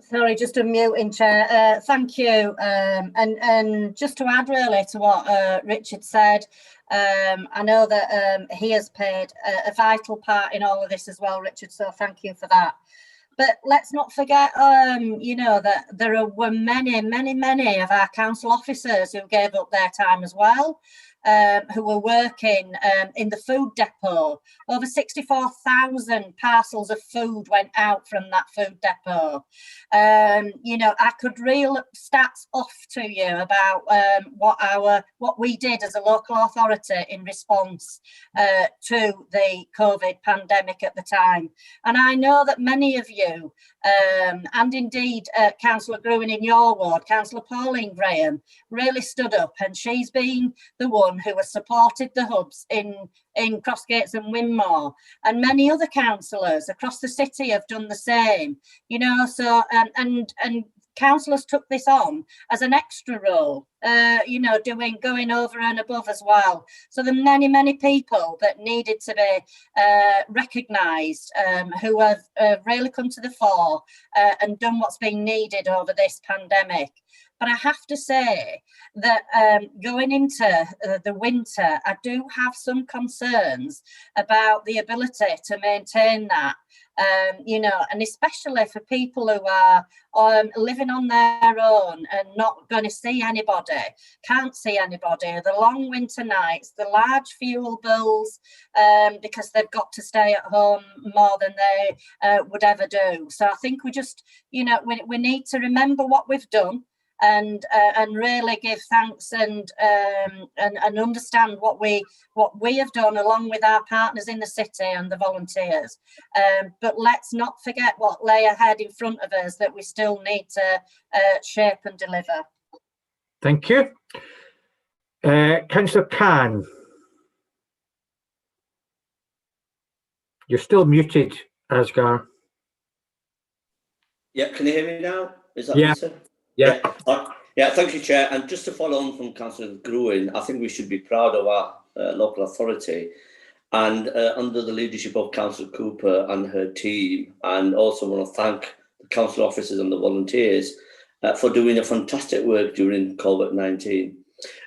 Sorry, just unmuting, Chair. Thank you. And just to add really to what Richard said, I know that he has played a vital part in all of this as well, Richard, so thank you for that. But let's not forget, you know, that there were many of our council officers who gave up their time as well, who were working in the food depot. Over 64,000 parcels of food went out from that food depot. You know, I could reel stats off to you about what we did as a local authority in response to the COVID pandemic at the time. And I know that many of you, and indeed Councillor Gruen in your ward, Councillor Pauline Graham, really stood up, and she's been the one who has supported the hubs in Crossgates and Winmore, and many other councillors across the city have done the same, you know. So and councillors took this on as an extra role, you know, going over and above as well. So the many people that needed to be recognised, who have really come to the fore and done what's been needed over this pandemic. But I have to say that going into the winter, I do have some concerns about the ability to maintain that, you know, and especially for people who are living on their own and not going to see anybody, can't see anybody, the long winter nights, the large fuel bills, because they've got to stay at home more than they would ever do. So I think we just, you know, we need to remember what we've done, and really give thanks and understand what we have done along with our partners in the city and the volunteers. But let's not forget what lay ahead in front of us that we still need to shape and deliver. Thank you. Councillor Khan. You're still muted, Asgar. Yeah, can you hear me now? Is that better? Yeah. Yeah, thank you, Chair. And just to follow on from Councillor Gruen, I think we should be proud of our local authority, and under the leadership of Councillor Cooper and her team, and also want to thank the council officers and the volunteers for doing a fantastic work during COVID-19.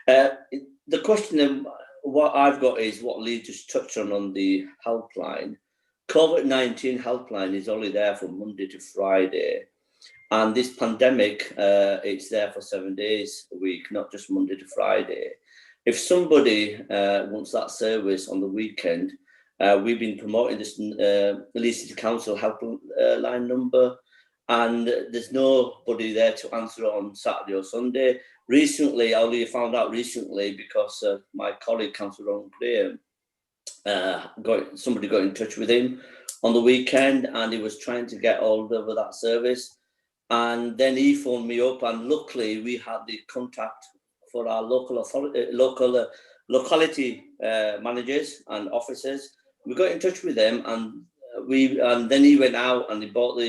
The question what I've got is what Lee just touched on the helpline. COVID-19 helpline is only there from Monday to Friday. And this pandemic, it's there for 7 days a week, not just Monday to Friday. If somebody wants that service on the weekend, we've been promoting this Leeds City Council helpline number, and there's nobody there to answer on Saturday or Sunday. Recently, I only found out recently because my colleague, Councillor Ron Graham, somebody got in touch with him on the weekend, and he was trying to get hold of that service. And then he phoned me up, and luckily we had the contact for our local authority, locality managers and officers. We got in touch with them, and then he went out and he bought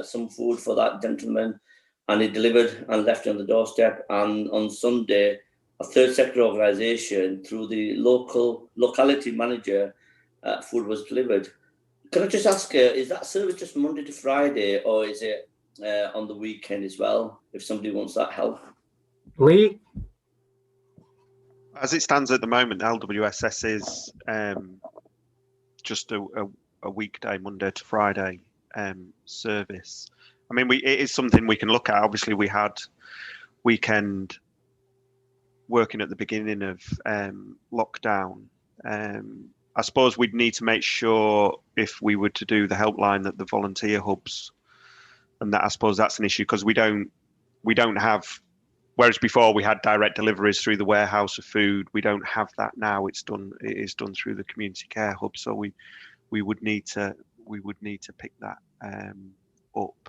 some food for that gentleman, and he delivered and left it on the doorstep. And on Sunday, a third sector organisation through the locality manager, food was delivered. Can I just ask, is that service just Monday to Friday, or is it on the weekend as well, if somebody wants that help. Lee? As it stands at the moment, LWSS is just a weekday, Monday to Friday service. I mean, it is something we can look at. Obviously, we had weekend working at the beginning of lockdown. I suppose we'd need to make sure if we were to do the helpline that the volunteer hubs, and that I suppose that's an issue because we don't have, whereas before we had direct deliveries through the warehouse of food, we don't have that now. It is done through the community care hub, so we would need to pick that up.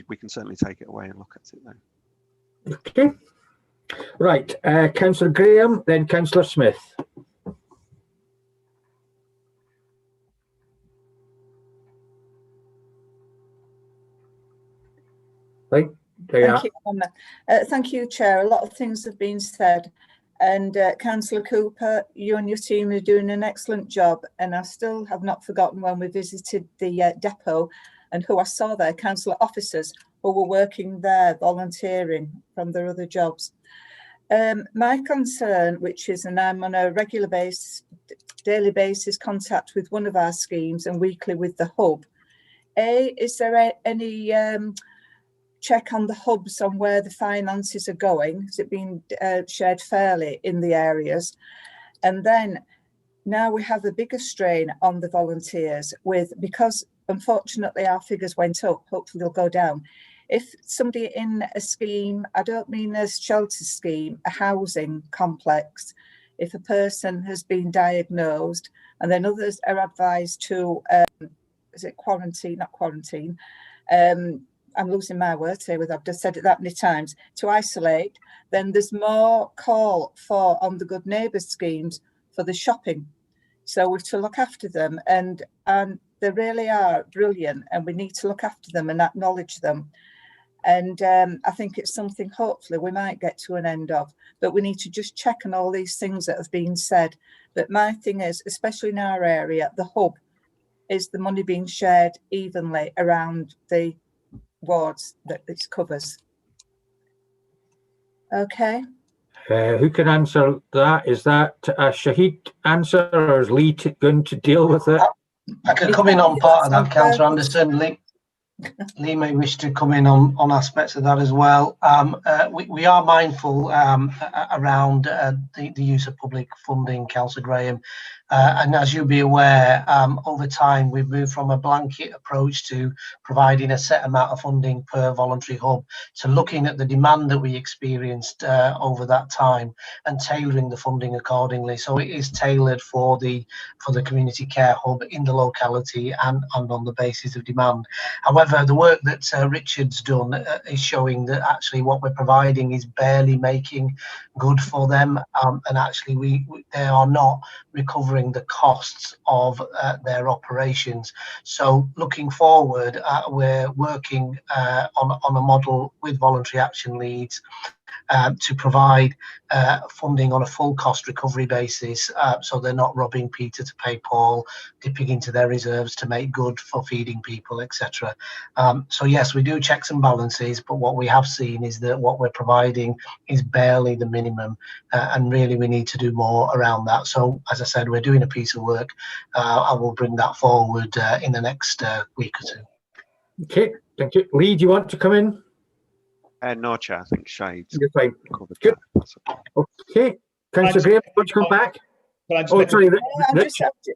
We can certainly take it away and look at it then. Okay. Right, Councillor Graham, then Councillor Smith. Right. Thank you, Emma. Thank you, Chair. A lot of things have been said. And Councillor Cooper, you and your team are doing an excellent job. And I still have not forgotten when we visited the depot and who I saw there, councillor officers who were working there, volunteering from their other jobs. My concern, which is, and I'm on a regular basis, daily basis contact with one of our schemes and weekly with the hub. Is there any check on the hubs on where the finances are going? Is it being shared fairly in the areas? And then now we have a bigger strain on the volunteers because unfortunately our figures went up, hopefully they'll go down. If somebody in a scheme, I don't mean a shelter scheme, a housing complex, if a person has been diagnosed and then others are advised to, is it quarantine, not quarantine, I'm losing my words here, I've just said it that many times, to isolate, then there's more call for on the Good Neighbours schemes for the shopping. So we've to look after them and they really are brilliant and we need to look after them and acknowledge them. And I think it's something hopefully we might get to an end of, but we need to just check on all these things that have been said. But my thing is, especially in our area, the hub, is the money being shared evenly around the wards that this covers? Okay. Who can answer that? Is that a Shahid answer or is Lee going to deal with it? I could come in on part of that, Councillor Anderson. Lee may wish to come in on aspects of that as well. We are mindful around the use of public funding, Councillor Graham. And as you'll be aware, over time, we've moved from a blanket approach to providing a set amount of funding per voluntary hub to looking at the demand that we experienced over that time and tailoring the funding accordingly. So it is tailored for the community care hub in the locality and on the basis of demand. However, the work that Richard's done is showing that actually what we're providing is barely making good for them, and actually they are not recovering the costs of their operations. So looking forward, we're working on a model with Voluntary Action Leeds to provide funding on a full cost recovery basis, so they're not robbing Peter to pay Paul, dipping into their reserves to make good for feeding people, etc. So yes, we do checks and balances, but what we have seen is that what we're providing is barely the minimum, and really we need to do more around that. So as I said, we're doing a piece of work. I will bring that forward in the next week or two. Okay, thank you. Lee, do you want to come in? No, Chair, I think Shahid's You're fine. covered Good. that. Okay, Councillor Graham, want to come back? Oh, sorry,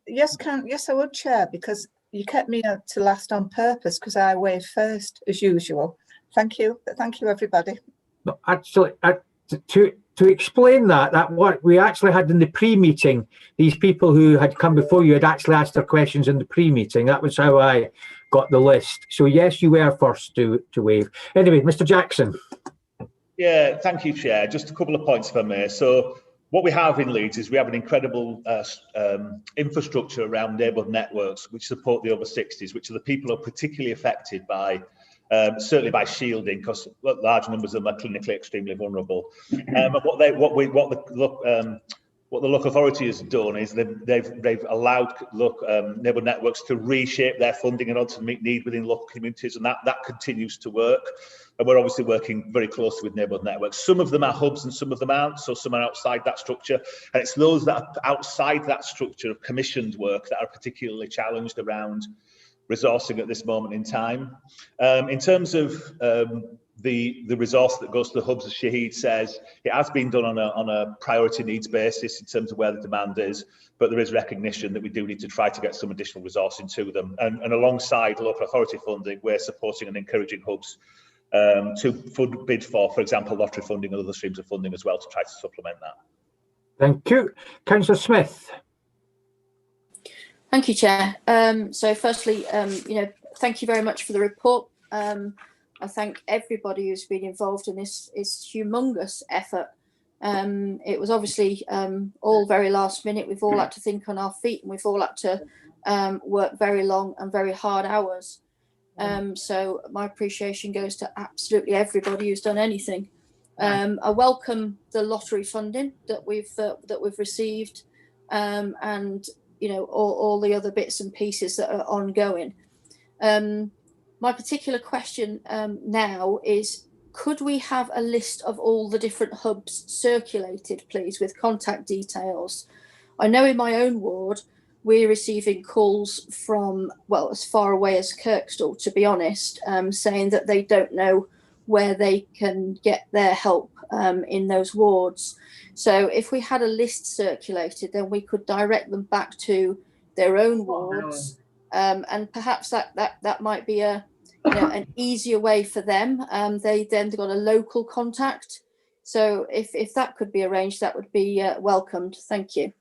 yes, I would, Chair, because you kept me to last on purpose because I waved first as usual. Thank you, everybody. No, actually, to explain that what we actually had in the pre-meeting, these people who had come before you had actually asked their questions in the pre-meeting. That was how I got the list. So yes, you were first to wave. Anyway, Mr. Jackson. Yeah, thank you, Chair. Just a couple of points if I may. So what we have in Leeds is we have an incredible infrastructure around neighbourhood networks which support the over 60s, which are the people who are particularly affected by certainly by shielding, because large numbers of them are clinically extremely vulnerable. But what the what the local authority has done is they've allowed neighbourhood networks to reshape their funding in order to meet need within local communities, and that continues to work. And we're obviously working very closely with neighbourhood networks. Some of them are hubs and some of them aren't, so some are outside that structure. And it's those that are outside that structure of commissioned work that are particularly challenged around resourcing at this moment in time. In terms of the resource that goes to the hubs, as Shahid says, it has been done on a priority needs basis in terms of where the demand is, but there is recognition that we do need to try to get some additional resource into them. And alongside local authority funding, we're supporting and encouraging hubs to bid for example, lottery funding and other streams of funding as well to try to supplement that. Thank you. Councillor Smith. Thank you, Chair. So firstly, thank you very much for the report. I thank everybody who's been involved in this humongous effort. It was obviously all very last minute. We've all had to think on our feet and we've all had to work very long and very hard hours. So my appreciation goes to absolutely everybody who's done anything. I welcome the lottery funding that we've received, and all the other bits and pieces that are ongoing. My particular question now is, could we have a list of all the different hubs circulated, please, with contact details? I know in my own ward, we're receiving calls from, well, as far away as Kirkstall, to be honest, saying that they don't know where they can get their help in those wards. So if we had a list circulated, then we could direct them back to their own wards, and perhaps that might be an easier way for them. They've got a local contact. So if that could be arranged, that would be welcomed. Thank you.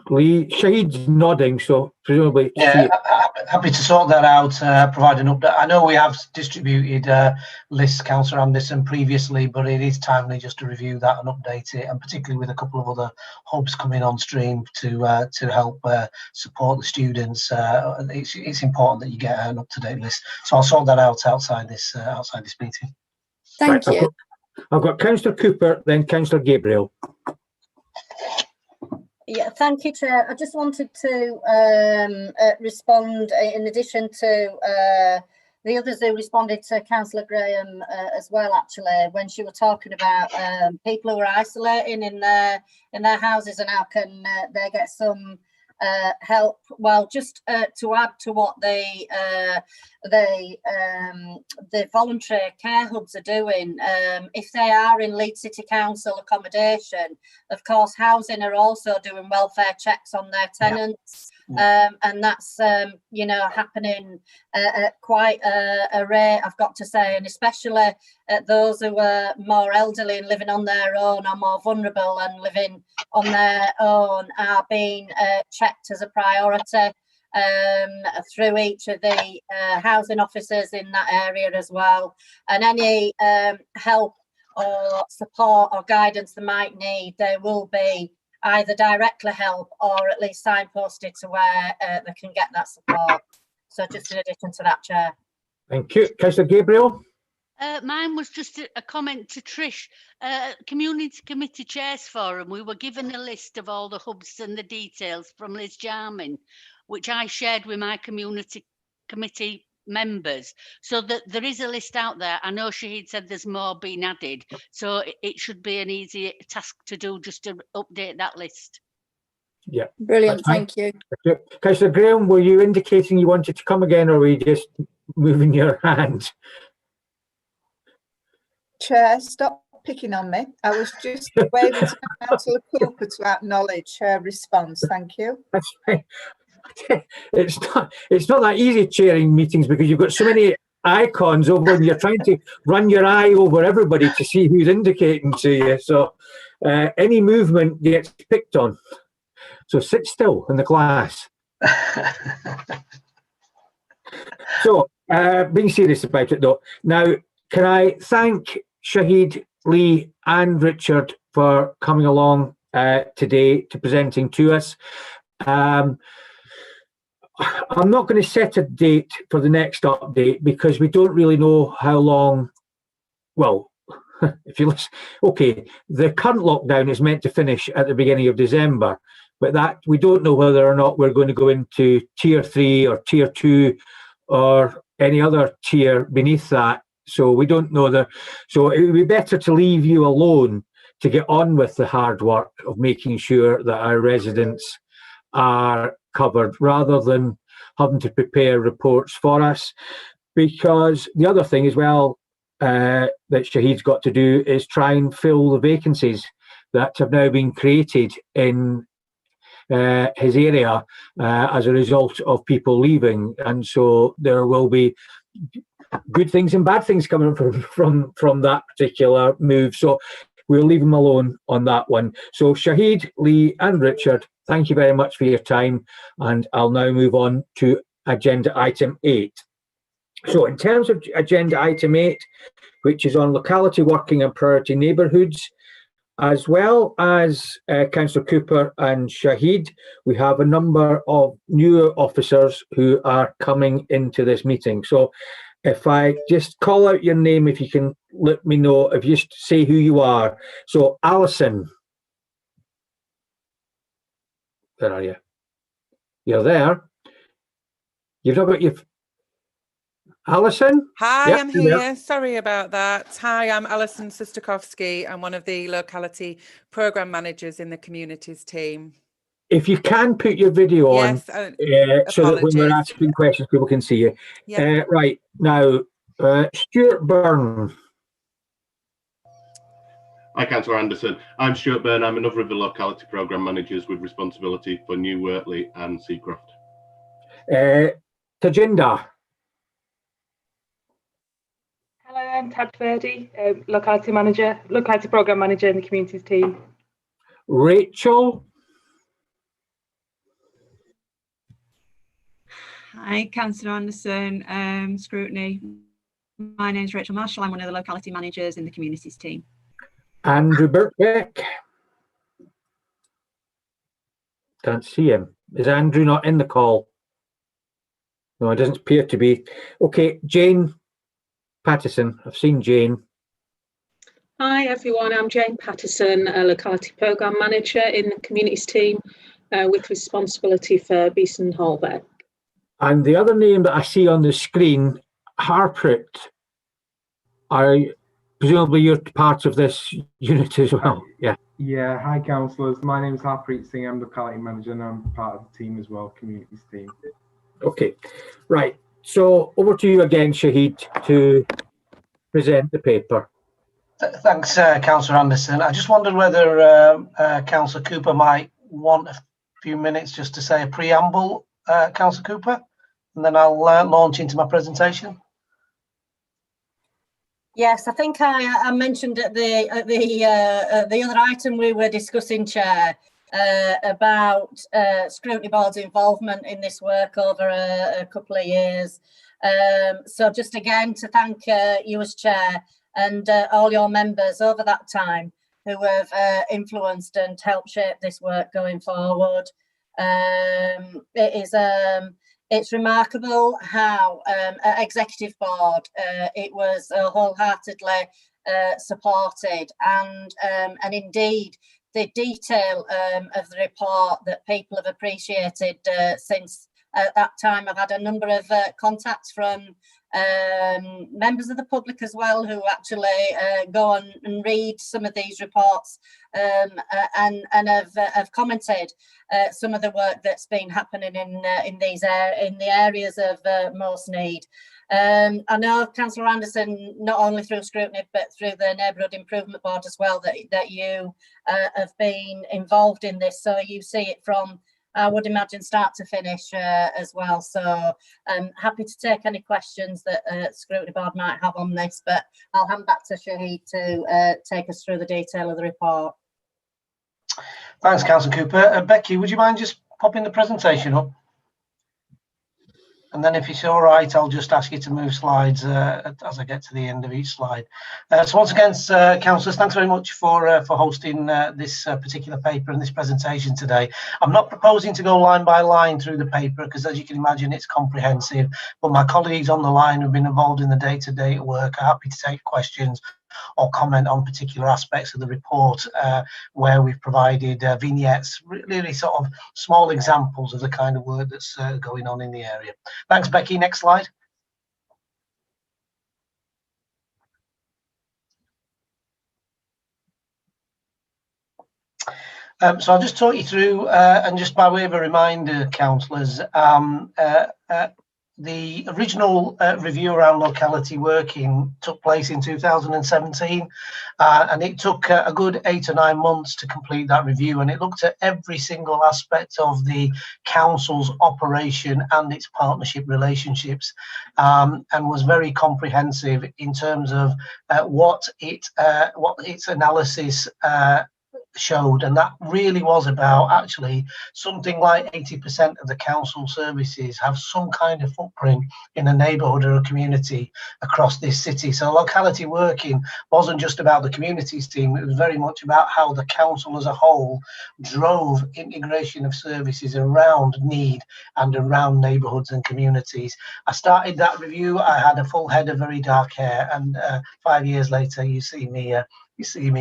Lee, Shahid's nodding, so presumably. Yeah, happy to sort that out, provide an update. I know we have distributed lists, Councillor Anderson, previously, but it is timely just to review that and update it, and particularly with a couple of other hubs coming on stream to help support the students. It's important that you get an up-to-date list. So I'll sort that out outside this meeting. Thank you. I've got Councillor Cooper, then Councillor Gabriel. Yeah, thank you, Chair. I just wanted to respond in addition to the others who responded to Councillor Graham as well, actually, when she was talking about people who are isolating in their houses and how can they get some help. Well, just to add to what the voluntary care hubs are doing, if they are in Leeds City Council accommodation, of course, housing are also doing welfare checks on their tenants. And that's happening at quite a rate, I've got to say, and especially those who are more elderly and living on their own, or more vulnerable and living on their own, are being checked as a priority through each of the housing officers in that area as well. And any help or support or guidance they might need, they will be either directly help or at least signposted to where they can get that support. So just in addition to that, Chair. Thank you. Councillor Gabriel? Mine was just a comment to Trish. Community Committee Chairs Forum, we were given a list of all the hubs and the details from Liz Jarman, which I shared with my community committee members, so that there is a list out there. I know Shahid said there's more being added, so it should be an easy task to do, just to update that list. Yeah, brilliant. Thank you. Councillor Graham, were you indicating you wanted to come again, or were you just moving your hand? Chair, stop picking on me. I was just waving to Councillor Cooper to acknowledge her response. Thank you. That's right. It's not that easy chairing meetings, because you've got so many icons over and you're trying to run your eye over everybody to see who's indicating to you. So any movement gets picked on. So sit still in the class. So being serious about it though, now can I thank Shahid, Lee and Richard for coming along today to presenting to us. I'm not going to set a date for the next update because we don't really know how long, well, if you listen, okay, the current lockdown is meant to finish at the beginning of December, but that we don't know whether or not we're going to go into tier 3 or tier 2 or any other tier beneath that. So we don't know so it would be better to leave you alone to get on with the hard work of making sure that our residents are covered, rather than having to prepare reports for us. Because the other thing as well that Shahid's got to do is try and fill the vacancies that have now been created in his area as a result of people leaving. And so there will be good things and bad things coming from that particular move. So we'll leave him alone on that one. So Shahid, Lee and Richard, thank you very much for your time. And I'll now move on to agenda item 8. So in terms of agenda item 8, which is on locality working and priority neighbourhoods, as well as Councillor Cooper and Shahid, we have a number of new officers who are coming into this meeting. So if I just call out your name, if you can let me know, if you just say who you are. So Alison, where are you? You're there. You've not got your... Alison? Hi, Yep, I'm you're here. there. Sorry about that. Hi, I'm Alison Sustakovsky. I'm one of the locality programme managers in the communities team. If you can put your video on, Yes, so that when we're apologies. asking questions, people can see you. Yeah. Right, now, Stuart Byrne. Hi, Councillor Anderson. I'm Stuart Byrne. I'm another of the locality programme managers with responsibility for New Wortley and Seacroft. Tajinder. Hello, I'm Tad Verdi, locality programme manager in the communities team. Rachel. Hi, Councillor Anderson, Scrutiny. My name is Rachel Marshall. I'm one of the locality managers in the communities team. Andrew Birkbeck. Can't see him. Is Andrew not in the call? No, it doesn't appear to be. Okay, Jane Patterson. I've seen Jane. Hi everyone, I'm Jane Patterson, a locality programme manager in the communities team with responsibility for Beeston and Holbeck. And the other name that I see on the screen, Harpreet. Presumably you're part of this unit as well. Yeah. Yeah, hi councillors. My name is Harpreet Singh. I'm the locality manager and I'm part of the team as well, communities team. Okay, right. So over to you again, Shahid, to present the paper. Thanks, Councillor Anderson. I just wondered whether Councillor Cooper might want a few minutes just to say a preamble, Councillor Cooper, and then I'll launch into my presentation. Yes, I think I mentioned at the other item we were discussing, Chair, about Scrutiny Board's involvement in this work over a couple of years. So just again to thank you as Chair and all your members over that time who have influenced and helped shape this work going forward. It's remarkable how at Executive Board it was wholeheartedly supported, and indeed the detail of the report that people have appreciated since at that time. I've had a number of contacts from members of the public as well who actually go on and read some of these reports and have commented some of the work that's been happening in the areas of most need. I know, Councillor Anderson, not only through Scrutiny but through the Neighbourhood Improvement Board as well, that you have been involved in this, so you see it from, I would imagine, start to finish as well. So I'm happy to take any questions that Scrutiny Board might have on this, but I'll hand back to Shahid to take us through the detail of the report. Thanks, Councillor Cooper. Becky, would you mind just popping the presentation up? And then if it's all right, I'll just ask you to move slides as I get to the end of each slide. So once again, councillors, thanks very much for hosting this particular paper and this presentation today. I'm not proposing to go line by line through the paper because, as you can imagine, it's comprehensive. But my colleagues on the line who've been involved in the day-to-day work are happy to take questions or comment on particular aspects of the report, where we've provided vignettes, really sort of small examples of the kind of work that's going on in the area. Thanks, Becky. Next slide. So I'll just talk you through, and just by way of a reminder, councillors, the original review around locality working took place in 2017, and it took a good 8 or 9 months to complete that review, and it looked at every single aspect of the council's operation and its partnership relationships, and was very comprehensive in terms of what its analysis showed. And that really was about, actually, something like 80% of the council services have some kind of footprint in a neighbourhood or a community across this city. So locality working wasn't just about the communities team, it was very much about how the council as a whole drove integration of services around need and around neighbourhoods and communities. I started that review, I had a full head of very dark hair, and 5 years later you see me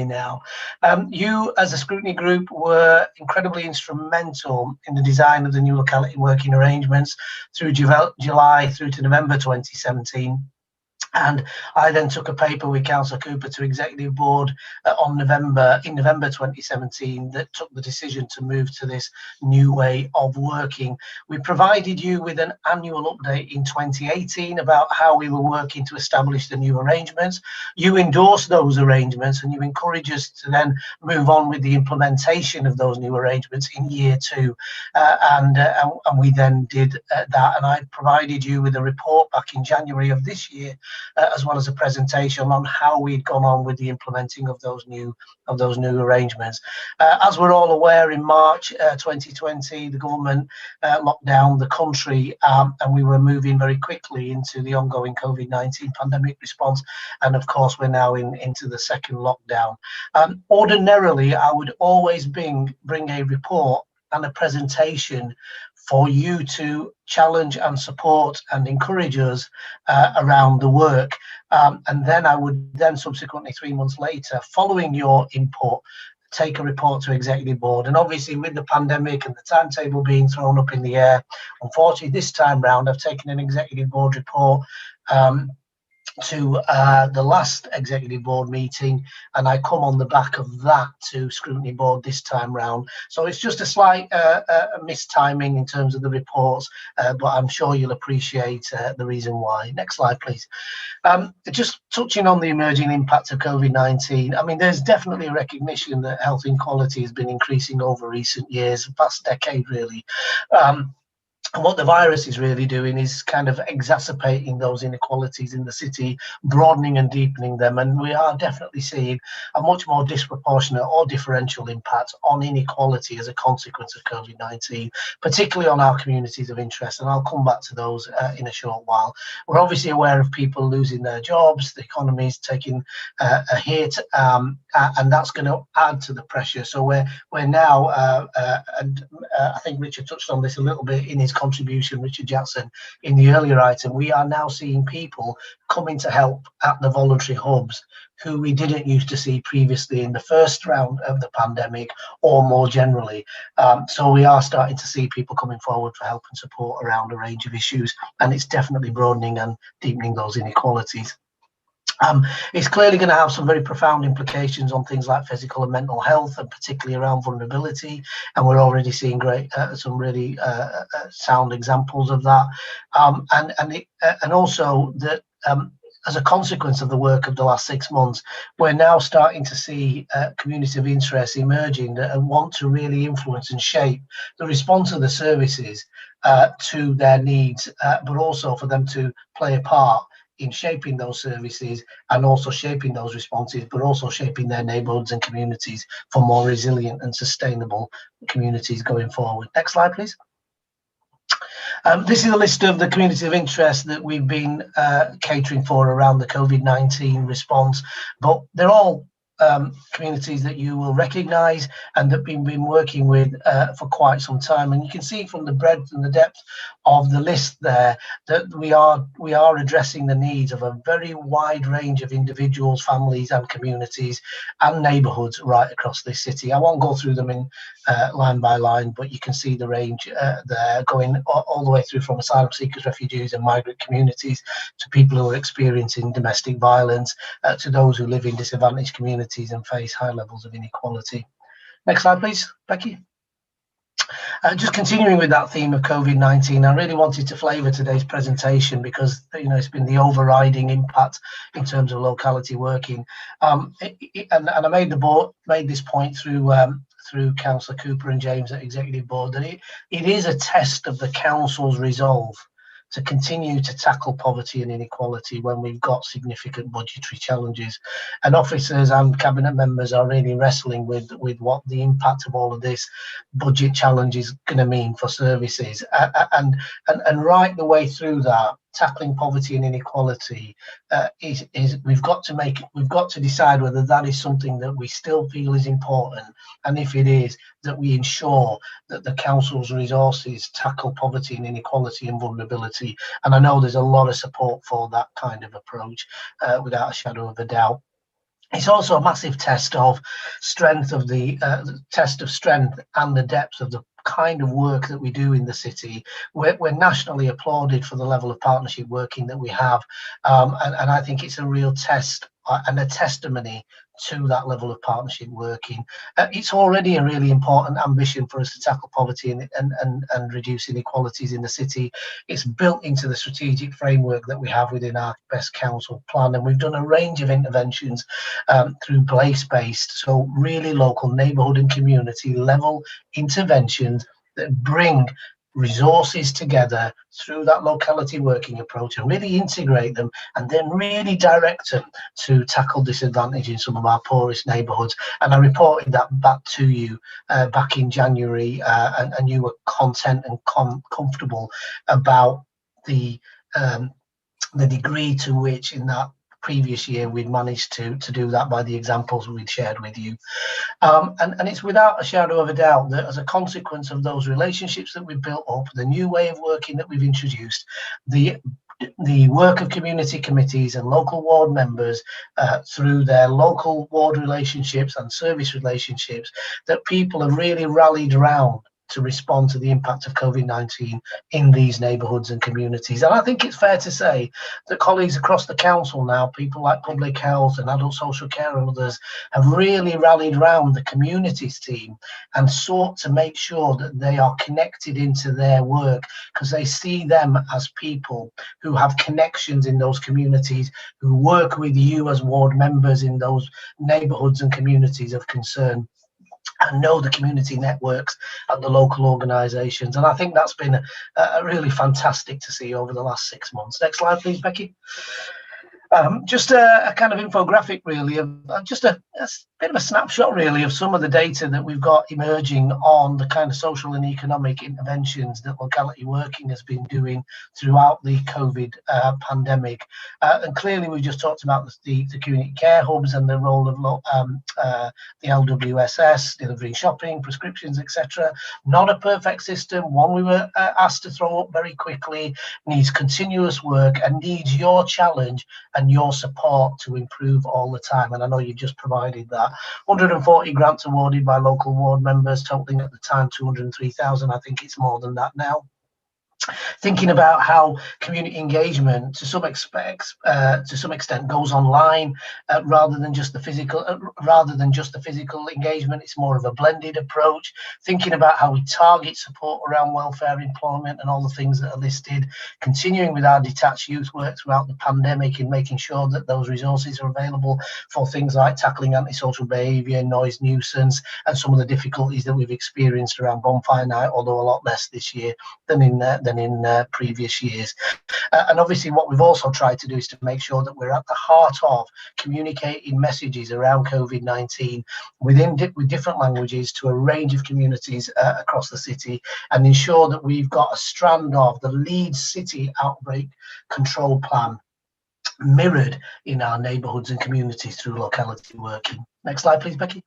now. You, as a scrutiny group, were incredibly instrumental in the design of the new locality working arrangements through July through to November 2017. And I then took a paper with Councillor Cooper to Executive Board in November 2017 that took the decision to move to this new way of working. We provided you with an annual update in 2018 about how we were working to establish the new arrangements. You endorsed those arrangements and you encouraged us to then move on with the implementation of those new arrangements in year 2. And we then did that, and I provided you with a report back in January of this year, as well as a presentation on how we'd gone on with the implementing of those new arrangements. As we're all aware, in March 2020, the government locked down the country, and we were moving very quickly into the ongoing COVID-19 pandemic response. And of course, we're now into the second lockdown. Ordinarily, I would always bring a report and a presentation for you to challenge and support and encourage us around the work. And then I would then subsequently 3 months later, following your input, take a report to Executive Board. And obviously with the pandemic and the timetable being thrown up in the air, unfortunately this time round I've taken an Executive Board report to the last Executive Board meeting, and I come on the back of that to Scrutiny Board this time round. So it's just a slight mistiming in terms of the reports, but I'm sure you'll appreciate the reason why. Next slide, please. Just touching on the emerging impact of COVID-19, I mean, there's definitely a recognition that health inequality has been increasing over recent years, the past decade really. And what the virus is really doing is kind of exacerbating those inequalities in the city, broadening and deepening them. And we are definitely seeing a much more disproportionate or differential impact on inequality as a consequence of COVID-19, particularly on our communities of interest. And I'll come back to those in a short while. We're obviously aware of people losing their jobs, the economy's taking a hit, and that's going to add to the pressure. So we're now, and I think Richard touched on this a little bit in his contribution, Richard Jackson, in the earlier item, we are now seeing people coming to help at the voluntary hubs who we didn't used to see previously in the first round of the pandemic or more generally. So we are starting to see people coming forward for help and support around a range of issues, and it's definitely broadening and deepening those inequalities. It's clearly going to have some very profound implications on things like physical and mental health, and particularly around vulnerability. And we're already seeing some really sound examples of that. And also that as a consequence of the work of the last 6 months, we're now starting to see communities of interest emerging that want to really influence and shape the response of the services to their needs, but also for them to play a part in shaping those services and also shaping those responses, but also shaping their neighbourhoods and communities for more resilient and sustainable communities going forward. Next slide, please. This is a list of the communities of interest that we've been catering for around the COVID-19 response, but they're all communities that you will recognise and that we've been working with for quite some time. And you can see from the breadth and the depth of the list there that we are addressing the needs of a very wide range of individuals, families and communities and neighbourhoods right across this city. I won't go through them in line by line, but you can see the range there, going all the way through from asylum seekers, refugees and migrant communities to people who are experiencing domestic violence, to those who live in disadvantaged communities and face high levels of inequality. Next slide, please, Becky. Just continuing with that theme of COVID-19, I really wanted to flavour today's presentation because, you know, it's been the overriding impact in terms of locality working. And I made this point through Councillor Cooper and James at Executive Board, that it is a test of the Council's resolve to continue to tackle poverty and inequality when we've got significant budgetary challenges. And officers and cabinet members are really wrestling with what the impact of all of this budget challenge is going to mean for services. And right the way through that, tackling poverty and inequality is we've got to decide whether that is something that we still feel is important, and if it is, that we ensure that the council's resources tackle poverty and inequality and vulnerability. And I know there's a lot of support for that kind of approach, without a shadow of a doubt. It's also a massive test of strength of the test of strength and the depth of the kind of work that we do in the city. We're nationally applauded for the level of partnership working that we have, and I think it's a real test and a testimony to that level of partnership working. It's already a really important ambition for us to tackle poverty and reduce inequalities in the city. It's built into the strategic framework that we have within our Best Council plan, and we've done a range of interventions through place-based, so really local neighbourhood and community level interventions that bring resources together through that locality working approach and really integrate them, and then really direct them to tackle disadvantage in some of our poorest neighbourhoods. And I reported that back to you back in January, and you were content and comfortable about the degree to which in that previous year we'd managed to do that by the examples we'd shared with you. And it's without a shadow of a doubt that as a consequence of those relationships that we've built up, the new way of working that we've introduced, the work of community committees and local ward members through their local ward relationships and service relationships, that people have really rallied around to respond to the impact of COVID-19 in these neighbourhoods and communities. And I think it's fair to say that colleagues across the council now, people like public health and adult social care and others, have really rallied around the communities team and sought to make sure that they are connected into their work, because they see them as people who have connections in those communities, who work with you as ward members in those neighbourhoods and communities of concern, and know the community networks and the local organisations. And I think that's been really fantastic to see over the last 6 months. Next slide, please, Becky. Just a kind of infographic, really, of just a bit of a snapshot, really, of some of the data that we've got emerging on the kind of social and economic interventions that locality working has been doing throughout the COVID pandemic. And clearly, we just talked about the community care hubs and the role of the LWSS, delivering shopping, prescriptions, etc. Not a perfect system, one we were asked to throw up very quickly, needs continuous work and needs your challenge and your support to improve all the time. And I know you've just provided that. 140 grants awarded by local ward members, totaling at the time 203,000. I think it's more than that now. Thinking about how community engagement to some extent goes online rather than just the physical engagement. It's more of a blended approach. Thinking about how we target support around welfare, employment and all the things that are listed. Continuing with our detached youth work throughout the pandemic and making sure that those resources are available for things like tackling antisocial behaviour, noise nuisance and some of the difficulties that we've experienced around bonfire night, although a lot less this year than in previous years. And obviously what we've also tried to do is to make sure that we're at the heart of communicating messages around COVID-19 with different languages to a range of communities across the city, and ensure that we've got a strand of the Leeds City Outbreak Control Plan mirrored in our neighbourhoods and communities through locality working. Next slide, please, Becky.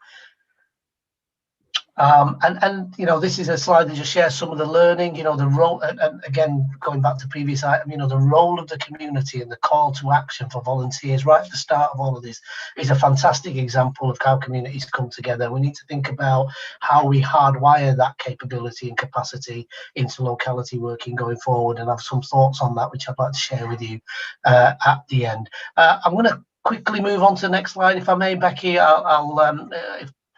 And you know, this is a slide that just shares some of the learning, you know, the role, and again, going back to previous item, you know, the role of the community and the call to action for volunteers right at the start of all of this is a fantastic example of how communities come together. We need to think about how we hardwire that capability and capacity into locality working going forward, and I have some thoughts on that which I'd like to share with you at the end. I'm going to quickly move on to the next slide, if I may, Becky.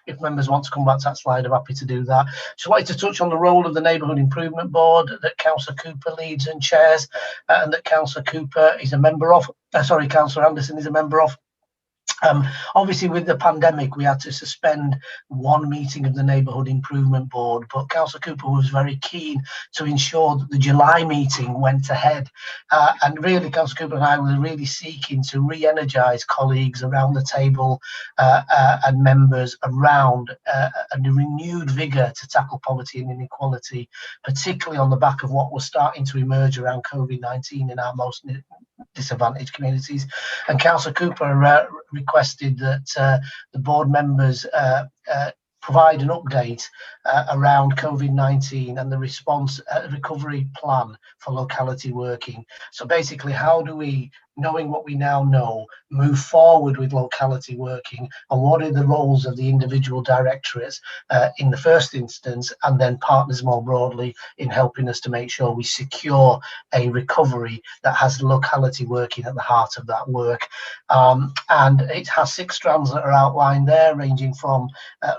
If members want to come back to that slide, I'm happy to do that. Just wanted to touch on the role of the Neighbourhood Improvement Board that Councillor Cooper leads and chairs, and that Councillor Cooper is a member of. Councillor Anderson is a member of. Obviously, with the pandemic, we had to suspend one meeting of the Neighbourhood Improvement Board, but Councillor Cooper was very keen to ensure that the July meeting went ahead. And really, Councillor Cooper and I were really seeking to re-energise colleagues around the table and members around a renewed vigour to tackle poverty and inequality, particularly on the back of what was starting to emerge around COVID-19 in our most disadvantaged communities. And Councillor Cooper requested that the board members provide an update around COVID-19 and the response recovery plan for locality working. So basically, how do we, knowing what we now know, move forward with locality working, and what are the roles of the individual directorates in the first instance, and then partners more broadly in helping us to make sure we secure a recovery that has locality working at the heart of that work. And it has 6 strands that are outlined there, ranging from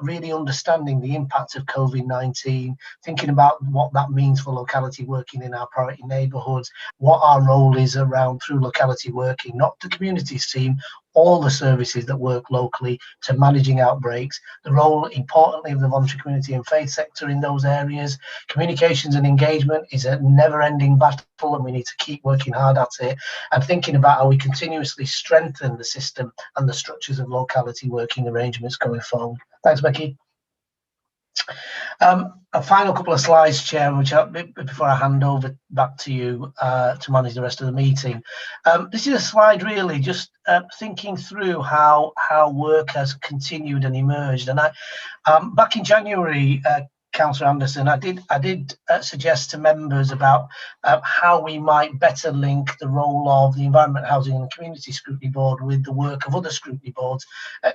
really understanding the impact of COVID-19, thinking about what that means for locality working in our priority neighbourhoods, what our role is around through locality working, not the communities team, all the services that work locally, to managing outbreaks, the role, importantly, of the voluntary community and faith sector in those areas. Communications and engagement is a never-ending battle, and we need to keep working hard at it, and thinking about how we continuously strengthen the system and the structures of locality working arrangements going forward. Thanks, Becky. A final couple of slides, Chair, before I hand over back to you to manage the rest of the meeting. This is a slide really just thinking through how work has continued and emerged. And back in January, Councillor Anderson, I did suggest to members about how we might better link the role of the Environment, Housing and Community Scrutiny Board with the work of other scrutiny boards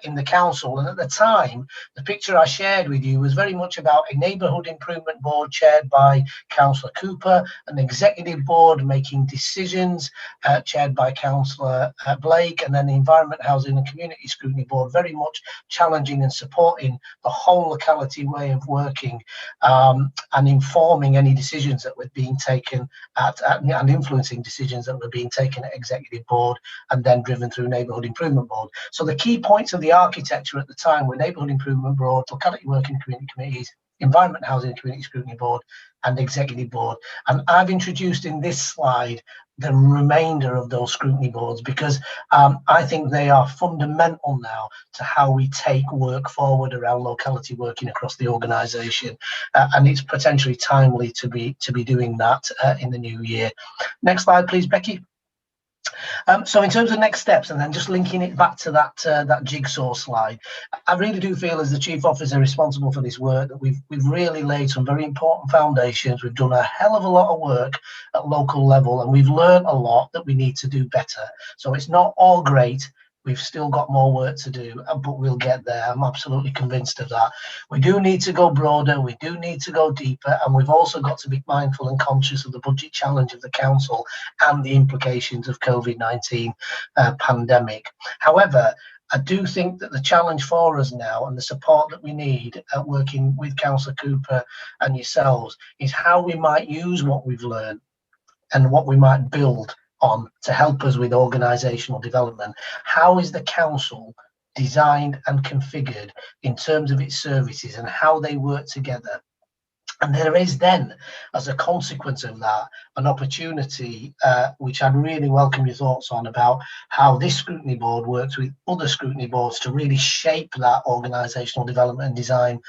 in the council. And at the time, the picture I shared with you was very much about a Neighbourhood Improvement Board chaired by Councillor Cooper, an executive board making decisions chaired by Councillor Blake, and then the Environment, Housing and Community Scrutiny Board very much challenging and supporting the whole locality way of working, and informing any decisions that were being taken and influencing decisions that were being taken at executive board and then driven through Neighbourhood Improvement Board. So the key points of the architecture at the time were Neighbourhood Improvement Board, Locality Working Community Committees, Environment, Housing and Community Scrutiny Board, and Executive Board. And I've introduced in this slide the remainder of those scrutiny boards because I think they are fundamental now to how we take work forward around locality working across the organisation, and it's potentially timely to be doing that in the new year. Next slide, please, Becky. So in terms of next steps, and then just linking it back to that jigsaw slide, I really do feel as the chief officer responsible for this work that we've really laid some very important foundations. We've done a hell of a lot of work at local level, and we've learned a lot that we need to do better. So it's not all great. We've still got more work to do, but we'll get there. I'm absolutely convinced of that. We do need to go broader, we do need to go deeper, and we've also got to be mindful and conscious of the budget challenge of the council and the implications of COVID-19 pandemic. However, I do think that the challenge for us now and the support that we need working with Councillor Cooper and yourselves is how we might use what we've learned and what we might build on to help us with organisational development. How is the council designed and configured in terms of its services and how they work together And there is then, as a consequence of that, an opportunity, which I'd really welcome your thoughts on, about how this scrutiny board works with other scrutiny boards to really shape that organisational development and design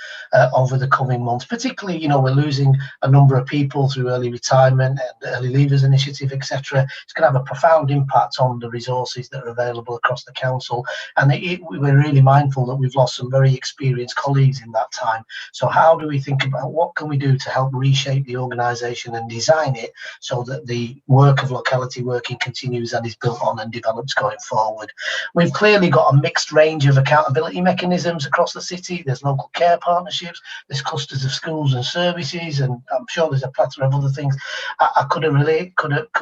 over the coming months. Particularly, you know, we're losing a number of people through early retirement and early leavers initiative, etc. It's going to have a profound impact on the resources that are available across the council. And we're really mindful that we've lost some very experienced colleagues in that time. So how do we think about what can we do to help reshape the organisation and design it so that the work of locality working continues and is built on and develops going forward? We've clearly got a mixed range of accountability mechanisms across the city. There's local care partnerships, there's clusters of schools and services, and I'm sure there's a plethora of other things I could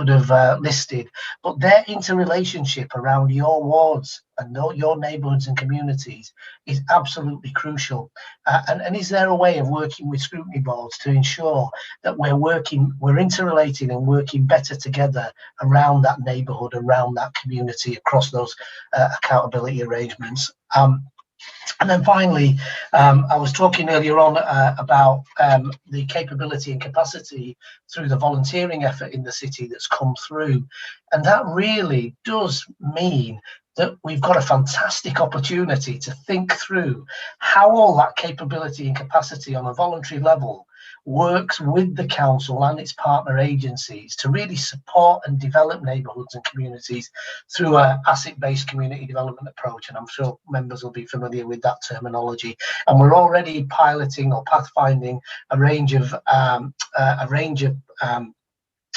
have listed. But their interrelationship around your wards and your neighbourhoods and communities is absolutely crucial. And is there a way of working with scrutiny boards to ensure that we're interrelating and working better together around that neighbourhood, around that community, across those accountability arrangements? And then finally, I was talking earlier on about the capability and capacity through the volunteering effort in the city that's come through. And that really does mean that we've got a fantastic opportunity to think through how all that capability and capacity on a voluntary level works with the council and its partner agencies to really support and develop neighbourhoods and communities through an asset-based community development approach. And I'm sure members will be familiar with that terminology. And we're already piloting or pathfinding a range of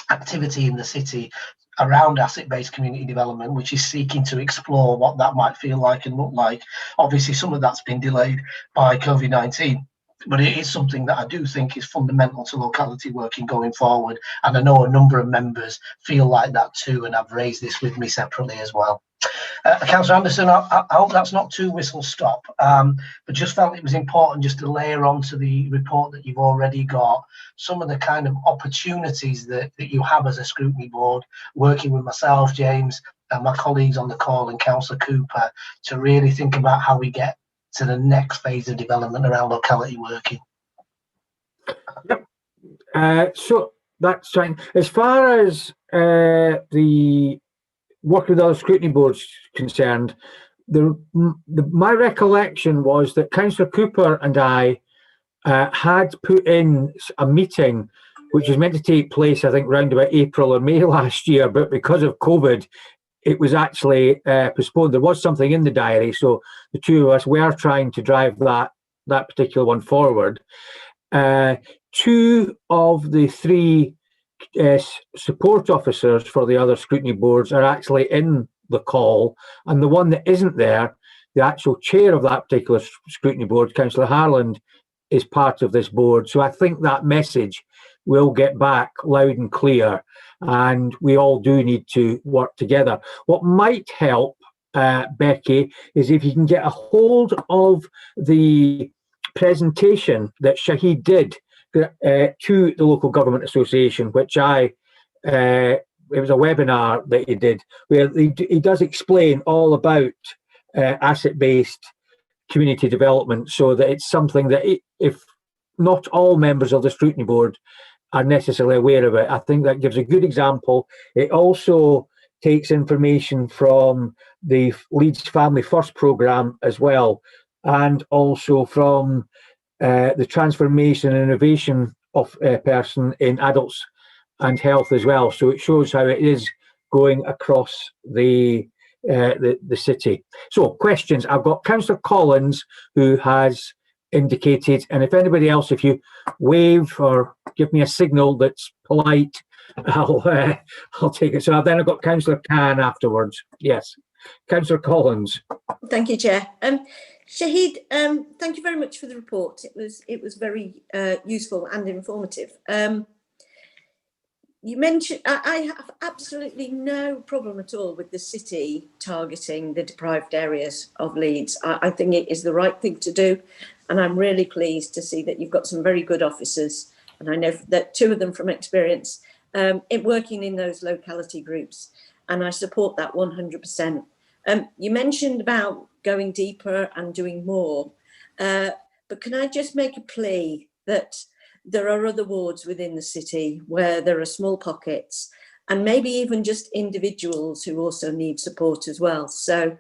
activity in the city around asset-based community development, which is seeking to explore what that might feel like and look like. Obviously, some of that's been delayed by COVID-19, but it is something that I do think is fundamental to locality working going forward. And I know a number of members feel like that too, and have raised this with me separately as well. Councillor Anderson, I hope that's not too whistle stop, but just felt it was important just to layer onto the report that you've already got some of the kind of opportunities that you have as a scrutiny board, working with myself, James, and my colleagues on the call, and Councillor Cooper, to really think about how we get to the next phase of development around locality working. Yep. So that's fine. As far as the work with other scrutiny boards concerned, my recollection was that Councillor Cooper and I had put in a meeting which was meant to take place, I think, around about April or May last year, but because of COVID, it was actually postponed. There was something in the diary, so the two of us were trying to drive that particular one forward. Two of the three support officers for the other scrutiny boards are actually in the call, and the one that isn't there, the actual chair of that particular scrutiny board, Councillor Harland, is part of this board. So I think that message will get back loud and clear, and we all do need to work together. What might help, Becky, is if you can get a hold of the presentation that Shahid did to the Local Government Association, which it was a webinar that he did, where he does explain all about asset-based community development, so that it's something that if not all members of the scrutiny board are necessarily aware of it, I think that gives a good example. It also takes information from the Leeds Family First programme as well, and also from the transformation and innovation of person in adults and health as well. So it shows how it is going across the city. So questions. I've got Councillor Collins, who has indicated, and if anybody else, if you wave or give me a signal that's polite, I'll take it. So then I've got Councillor Khan afterwards. Yes, Councillor Collins. Thank you, Chair. Shahid, thank you very much for the report. It was very useful and informative. You mentioned, I have absolutely no problem at all with the city targeting the deprived areas of Leeds. I think it is the right thing to do, and I'm really pleased to see that you've got some very good officers, and I know that two of them from experience in working in those locality groups, and I support that 100%. You mentioned about going deeper and doing more, but can I just make a plea that there are other wards within the city where there are small pockets and maybe even just individuals who also need support as well. So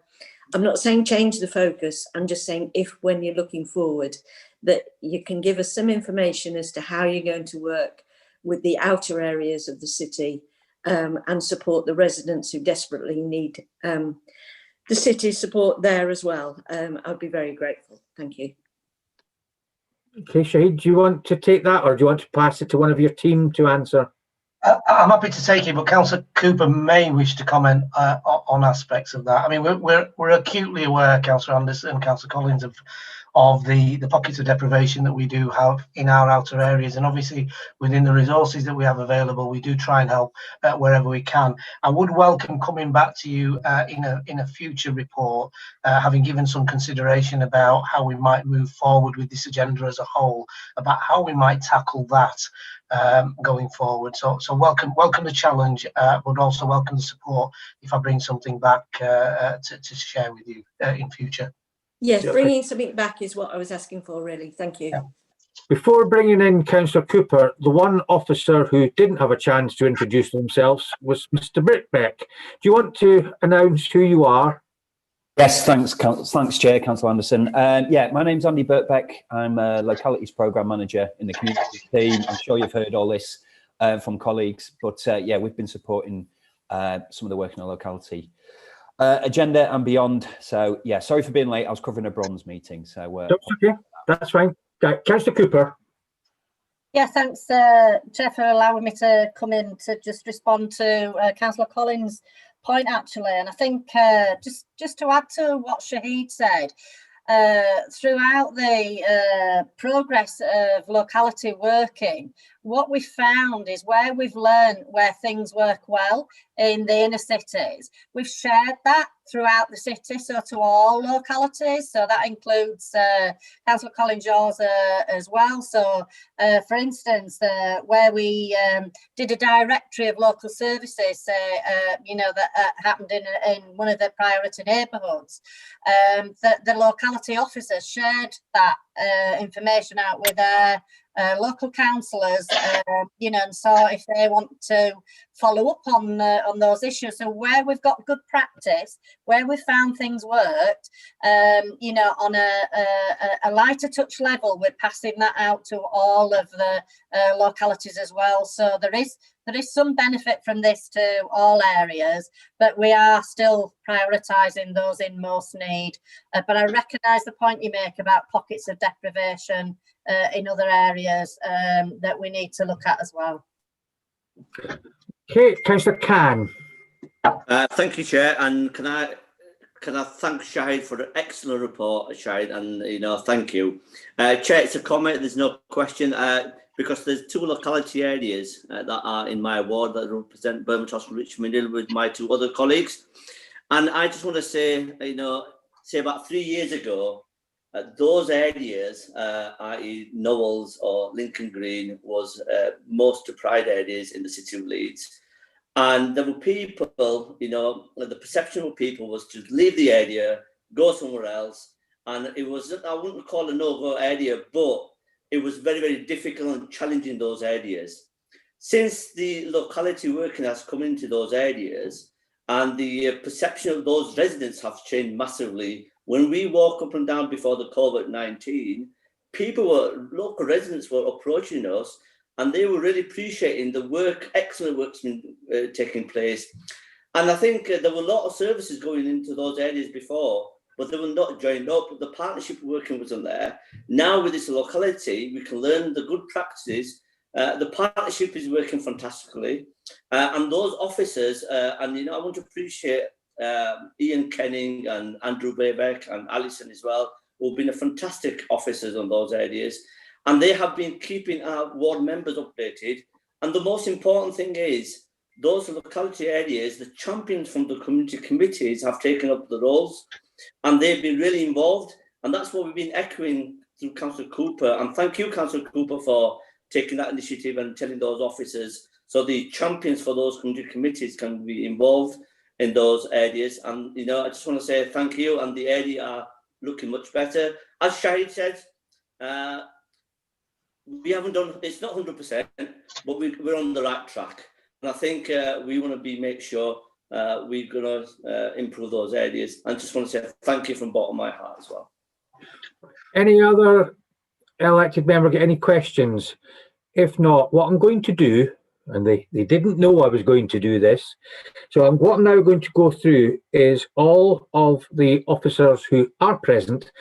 I'm not saying change the focus. I'm just saying if when you're looking forward that you can give us some information as to how you're going to work with the outer areas of the city and support the residents who desperately need the city's support there as well. I'd be very grateful. Thank you. Okay, Shahid, do you want to take that, or do you want to pass it to one of your team to answer? I'm happy to take it, but Councillor Cooper may wish to comment on aspects of that. I mean, we're acutely aware, Councillor Anderson and Councillor Collins, of the pockets of deprivation that we do have in our outer areas, and obviously within the resources that we have available, we do try and help wherever we can. I would welcome coming back to you in a future report, having given some consideration about how we might move forward with this agenda as a whole, about how we might tackle that going forward. So welcome the challenge, but also welcome the support if I bring something back to share with you in future. Yes, bringing something back is what I was asking for, really. Thank you. Yeah. Before bringing in Councillor Cooper, the one officer who didn't have a chance to introduce themselves was Mr. Brickbeck. Do you want to announce who you are? Yes, thanks, Chair, Councillor Anderson. Yeah, my name's Andy Birkbeck. I'm a Localities Programme Manager in the community team. I'm sure you've heard all this from colleagues, but yeah, we've been supporting some of the work in the locality agenda and beyond. So yeah, sorry for being late. I was covering a bronze meeting. So that's okay. That's fine. Councillor Cooper. Yeah, thanks, Chair, for allowing me to come in to just respond to Councillor Collins' point, actually. And I think just to add to what Shahid said, throughout the progress of locality working, what we found is where we've learned where things work well in the inner cities, we've shared that throughout the city, so to all localities. So that includes Councillor Collins, yours as well. So for instance, where we did a directory of local services, you know, that happened in one of the priority neighbourhoods, the locality officers shared that information out with their local councillors, you know, and so if they want to follow up on those issues. So where we've got good practice, where we found things worked, you know, on a lighter touch level, we're passing that out to all of the localities as well. So there is some benefit from this to all areas, but we are still prioritising those in most need. But I recognise the point you make about pockets of deprivation in other areas that we need to look at as well. Okay, Councillor Khan. Thank you, Chair, and can I thank Shahid for an excellent report, Shahid, and you know, thank you. Chair, it's a comment. There's no question because there's two locality areas that are in my ward that represent Bermondsey and Richmond Hill with my two other colleagues, and I just want to say, you know, about 3 years ago, those areas, i.e. Knowles or Lincoln Green, was most deprived areas in the city of Leeds. And there were people, you know, the perception of people was to leave the area, go somewhere else. And it was, I wouldn't call it a no-go area, but it was very, very difficult and challenging those areas. Since the locality working has come into those areas and the perception of those residents have changed massively, when we walk up and down before the COVID-19, local residents were approaching us and they were really appreciating the work, excellent work's been taking place. And I think there were a lot of services going into those areas before, but they were not joined up. The partnership working wasn't there. Now with this locality, we can learn the good practices. The partnership is working fantastically. And those officers, and you know, I want to appreciate Ian Kenning and Andrew Baybeck and Alison as well, who've been a fantastic officers on those areas. And they have been keeping our ward members updated. And the most important thing is, those locality areas, the champions from the community committees have taken up the roles and they've been really involved. And that's what we've been echoing through Councillor Cooper. And thank you, Councillor Cooper, for taking that initiative and telling those officers so the champions for those community committees can be involved in those areas. And, you know, I just want to say thank you, and the area are looking much better. As Shahid said, we haven't done, it's not 100%, but we're on the right track. And I think we want to make sure we're going to improve those areas. And just want to say thank you from the bottom of my heart as well. Any other elected member get any questions? If not, what I'm going to do, and they didn't know I was going to do this, so what I'm now going to go through is all of the officers who are present,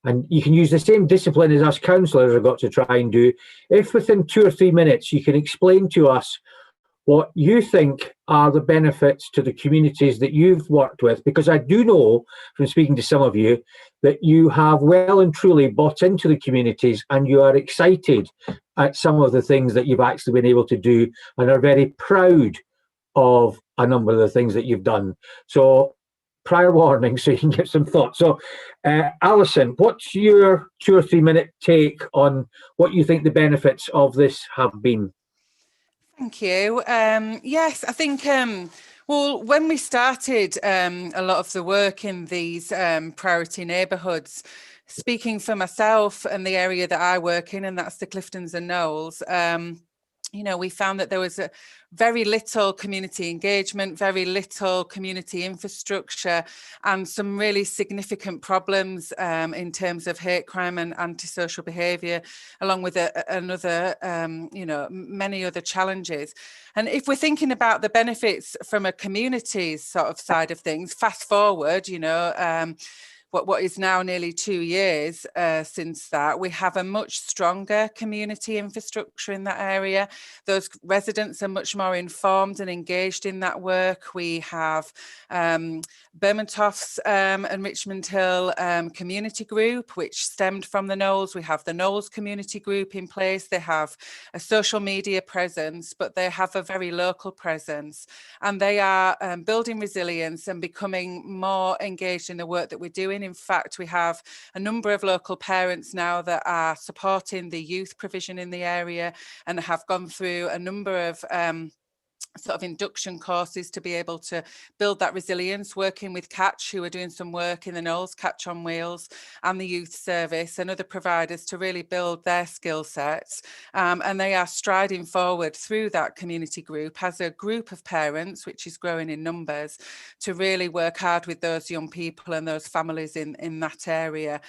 and you can use the same discipline as us councillors have got to try and do. If within 2 or 3 minutes you can explain to us what you think are the benefits to the communities that you've worked with, because I do know from speaking to some of you that you have well and truly bought into the communities and you are excited at some of the things that you've actually been able to do and are very proud of a number of the things that you've done. So prior warning, so you can get some thoughts. So Alison, what's your 2 or 3 minute take on what you think the benefits of this have been? Thank you. Yes, I think, well, when we started a lot of the work in these priority neighbourhoods, speaking for myself and the area that I work in, and that's the Cliftons and Knowles, you know, we found that there was very little community engagement, very little community infrastructure, and some really significant problems in terms of hate crime and antisocial behaviour, along with you know, many other challenges. And if we're thinking about the benefits from a community's sort of side of things, fast forward, you know, what is now nearly 2 years since that, we have a much stronger community infrastructure in that area. Those residents are much more informed and engaged in that work. We have Bermontoft's and Richmond Hill community group, which stemmed from the Knowles. We have the Knowles community group in place. They have a social media presence, but they have a very local presence. And they are building resilience and becoming more engaged in the work that we're doing. In fact, we have a number of local parents now that are supporting the youth provision in the area and have gone through a number of sort of induction courses to be able to build that resilience, working with Catch, who are doing some work in the Knowles, Catch on Wheels, and the youth service and other providers to really build their skill sets. And they are striding forward through that community group as a group of parents, which is growing in numbers, to really work hard with those young people and those families in that area.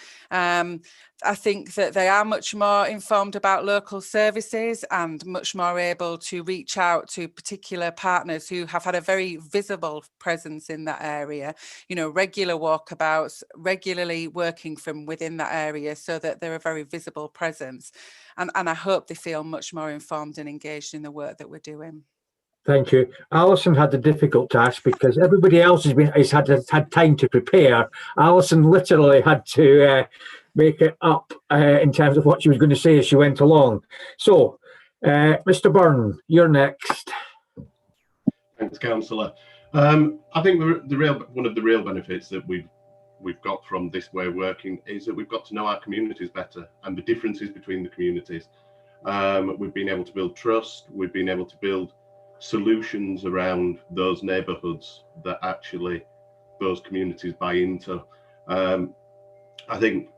I think that they are much more informed about local services and much more able to reach out to particular partners who have had a very visible presence in that area, you know, regular walkabouts, regularly working from within that area so that they're a very visible presence. And I hope they feel much more informed and engaged in the work that we're doing. Thank you. Alison had the difficult task because everybody else has had time to prepare. Alison literally had to make it up in terms of what she was going to say as she went along. So, Mr. Byrne, you're next. Thanks, Councillor. I think one of the real benefits that we've got from this way of working is that we've got to know our communities better and the differences between the communities. We've been able to build trust. We've been able to build solutions around those neighbourhoods that actually those communities buy into. I think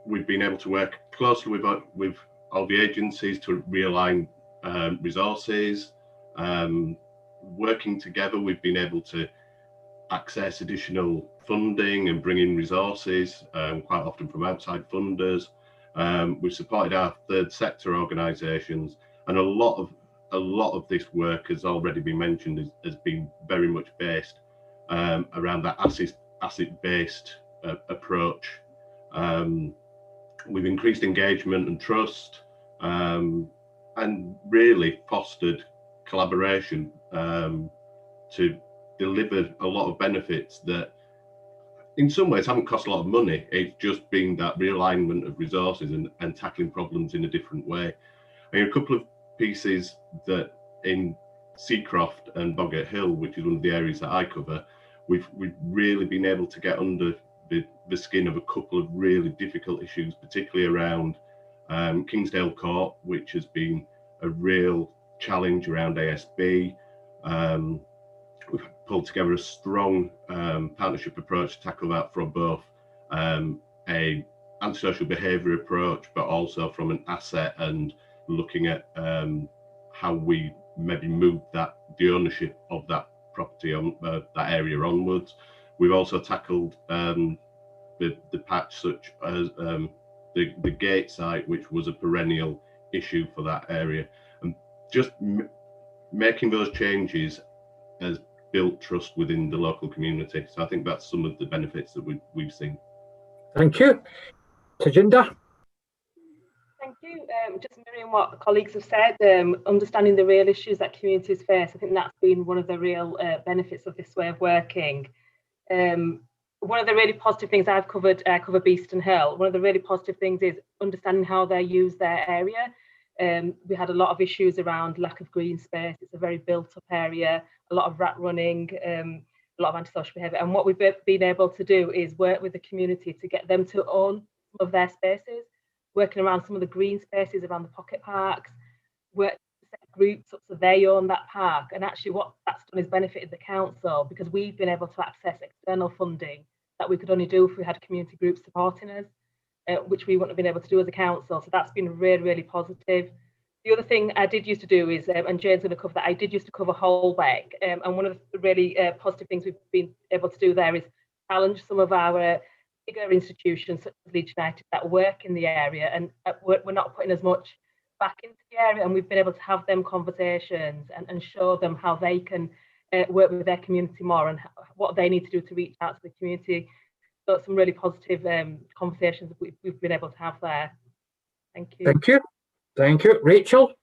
we've been able to work closely with all the agencies to realign resources. Working together, we've been able to access additional funding and bring in resources, quite often from outside funders. We've supported our third sector organisations, and a lot of this work has already been mentioned has been very much based around that asset-based approach. We've increased engagement and trust, and really fostered collaboration to deliver a lot of benefits that in some ways haven't cost a lot of money. It's just been that realignment of resources and tackling problems in a different way. I mean, a couple of pieces that in Seacroft and Boggate Hill, which is one of the areas that I cover, we've really been able to get under the skin of a couple of really difficult issues, particularly around Kingsdale Court, which has been a real challenge around ASB. We've pulled together a strong partnership approach to tackle that from both a antisocial behaviour approach, but also from an asset and looking at how we maybe move the ownership of that property on that area onwards. We've also tackled the patch such as the gate site, which was a perennial issue for that area, and just making those changes has built trust within the local community. So I think that's some of the benefits that we've seen. Thank you. Tajinder? Thank you. Just mirroring what colleagues have said, understanding the real issues that communities face, I think that's been one of the real benefits of this way of working. One of the really positive things I cover Beeston Hill. One of the really positive things is understanding how they use their area. We had a lot of issues around lack of green space. It's a very built up area, a lot of rat running, a lot of antisocial behaviour. And what we've been able to do is work with the community to get them to own some of their spaces, working around some of the green spaces around the pocket parks, work set groups up so they own that park. And actually what that's done is benefited the council, because we've been able to access external funding that we could only do if we had community groups supporting us, which we wouldn't have been able to do as a council. So that's been really, really positive. The other thing I did used to do is, and Jane's going to cover that, I did used to cover Holbeck. And one of the really positive things we've been able to do there is challenge some of our bigger institutions such as Leeds United that work in the area, and we're not putting as much back into the area, and we've been able to have them conversations and show them how they can work with their community more and what they need to do to reach out to the community. So some really positive conversations we've been able to have there. Thank you. Thank you. Thank you. Rachel?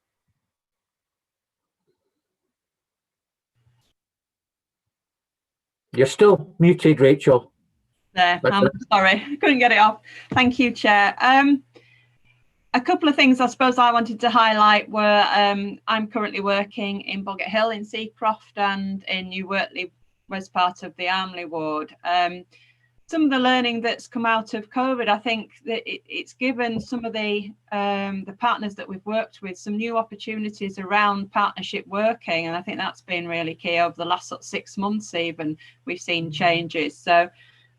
You're still muted, Rachel. There, I'm sorry, I couldn't get it off. Thank you, Chair. A couple of things I suppose I wanted to highlight were I'm currently working in Boggett Hill in Seacroft and in New Wortley was part of the Armley ward. Some of the learning that's come out of COVID, I think that it's given some of the partners that we've worked with some new opportunities around partnership working, and I think that's been really key over the last 6 months. Even we've seen changes. So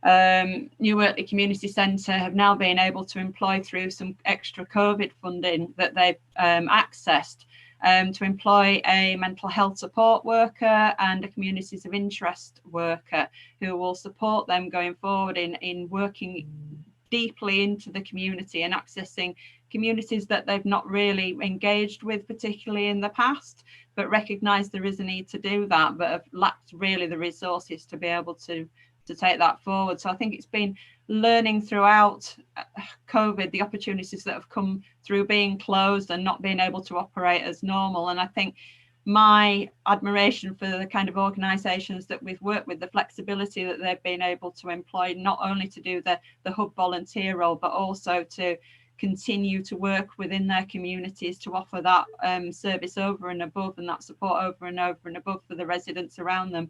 New Wortley Community Centre have now been able to employ through some extra COVID funding that they've accessed to employ a mental health support worker and a communities of interest worker who will support them going forward in working deeply into the community and accessing communities that they've not really engaged with, particularly in the past, but recognise there is a need to do that, but have lacked really the resources to be able to take that forward. So I think it's been learning throughout COVID, the opportunities that have come through being closed and not being able to operate as normal. And I think my admiration for the kind of organisations that we've worked with, the flexibility that they've been able to employ, not only to do the hub volunteer role, but also to continue to work within their communities to offer that service over and above, and that support over and above for the residents around them.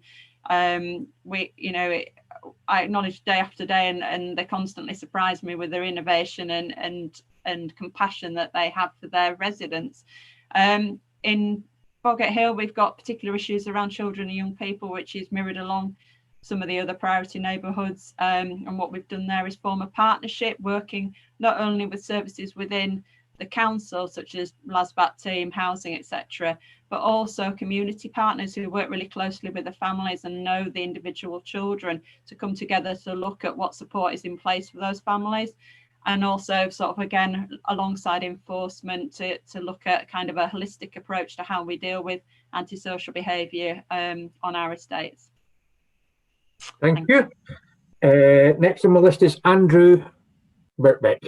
I acknowledge day after day, and they constantly surprise me with their innovation and compassion that they have for their residents. In Boggett Hill, we've got particular issues around children and young people, which is mirrored along some of the other priority neighbourhoods. And what we've done there is form a partnership, working not only with services within the council, such as LASBAT team, housing, etc., but also community partners who work really closely with the families and know the individual children to come together to look at what support is in place for those families. And also sort of, again, alongside enforcement to look at kind of a holistic approach to how we deal with antisocial behaviour on our estates. Thank you. Next on my list is Andrew Birkbeck.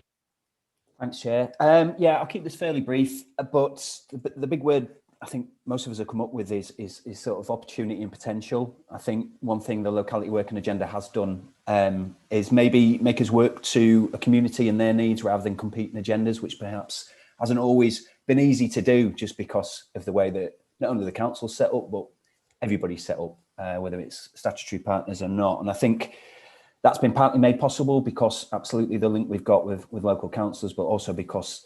Thanks, Chair. Yeah, I'll keep this fairly brief, but the big word I think most of us have come up with is sort of opportunity and potential. I think one thing the locality working agenda has done is maybe make us work to a community and their needs rather than competing agendas, which perhaps hasn't always been easy to do just because of the way that not only the council's set up, but everybody's set up, whether it's statutory partners or not. And I think that's been partly made possible because absolutely the link we've got with local councillors, but also because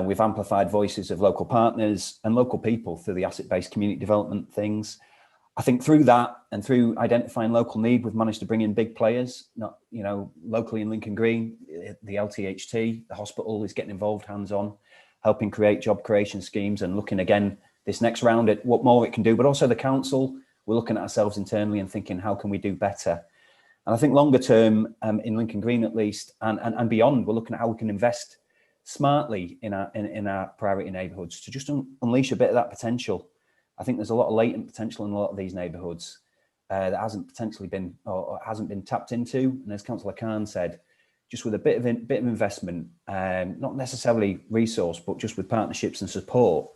we've amplified voices of local partners and local people through the asset-based community development things. I think through that and through identifying local need, we've managed to bring in big players, not, you know, locally in Lincoln Green, the LTHT, the hospital is getting involved hands-on, helping create job creation schemes and looking again this next round at what more it can do, but also the council, we're looking at ourselves internally and thinking, how can we do better? And I think longer term, in Lincoln Green at least, and beyond, we're looking at how we can invest smartly in our priority neighbourhoods to just unleash a bit of that potential. I think there's a lot of latent potential in a lot of these neighbourhoods that hasn't potentially been or hasn't been tapped into. And as Councillor Khan said, just with a bit of investment, not necessarily resource, but just with partnerships and support,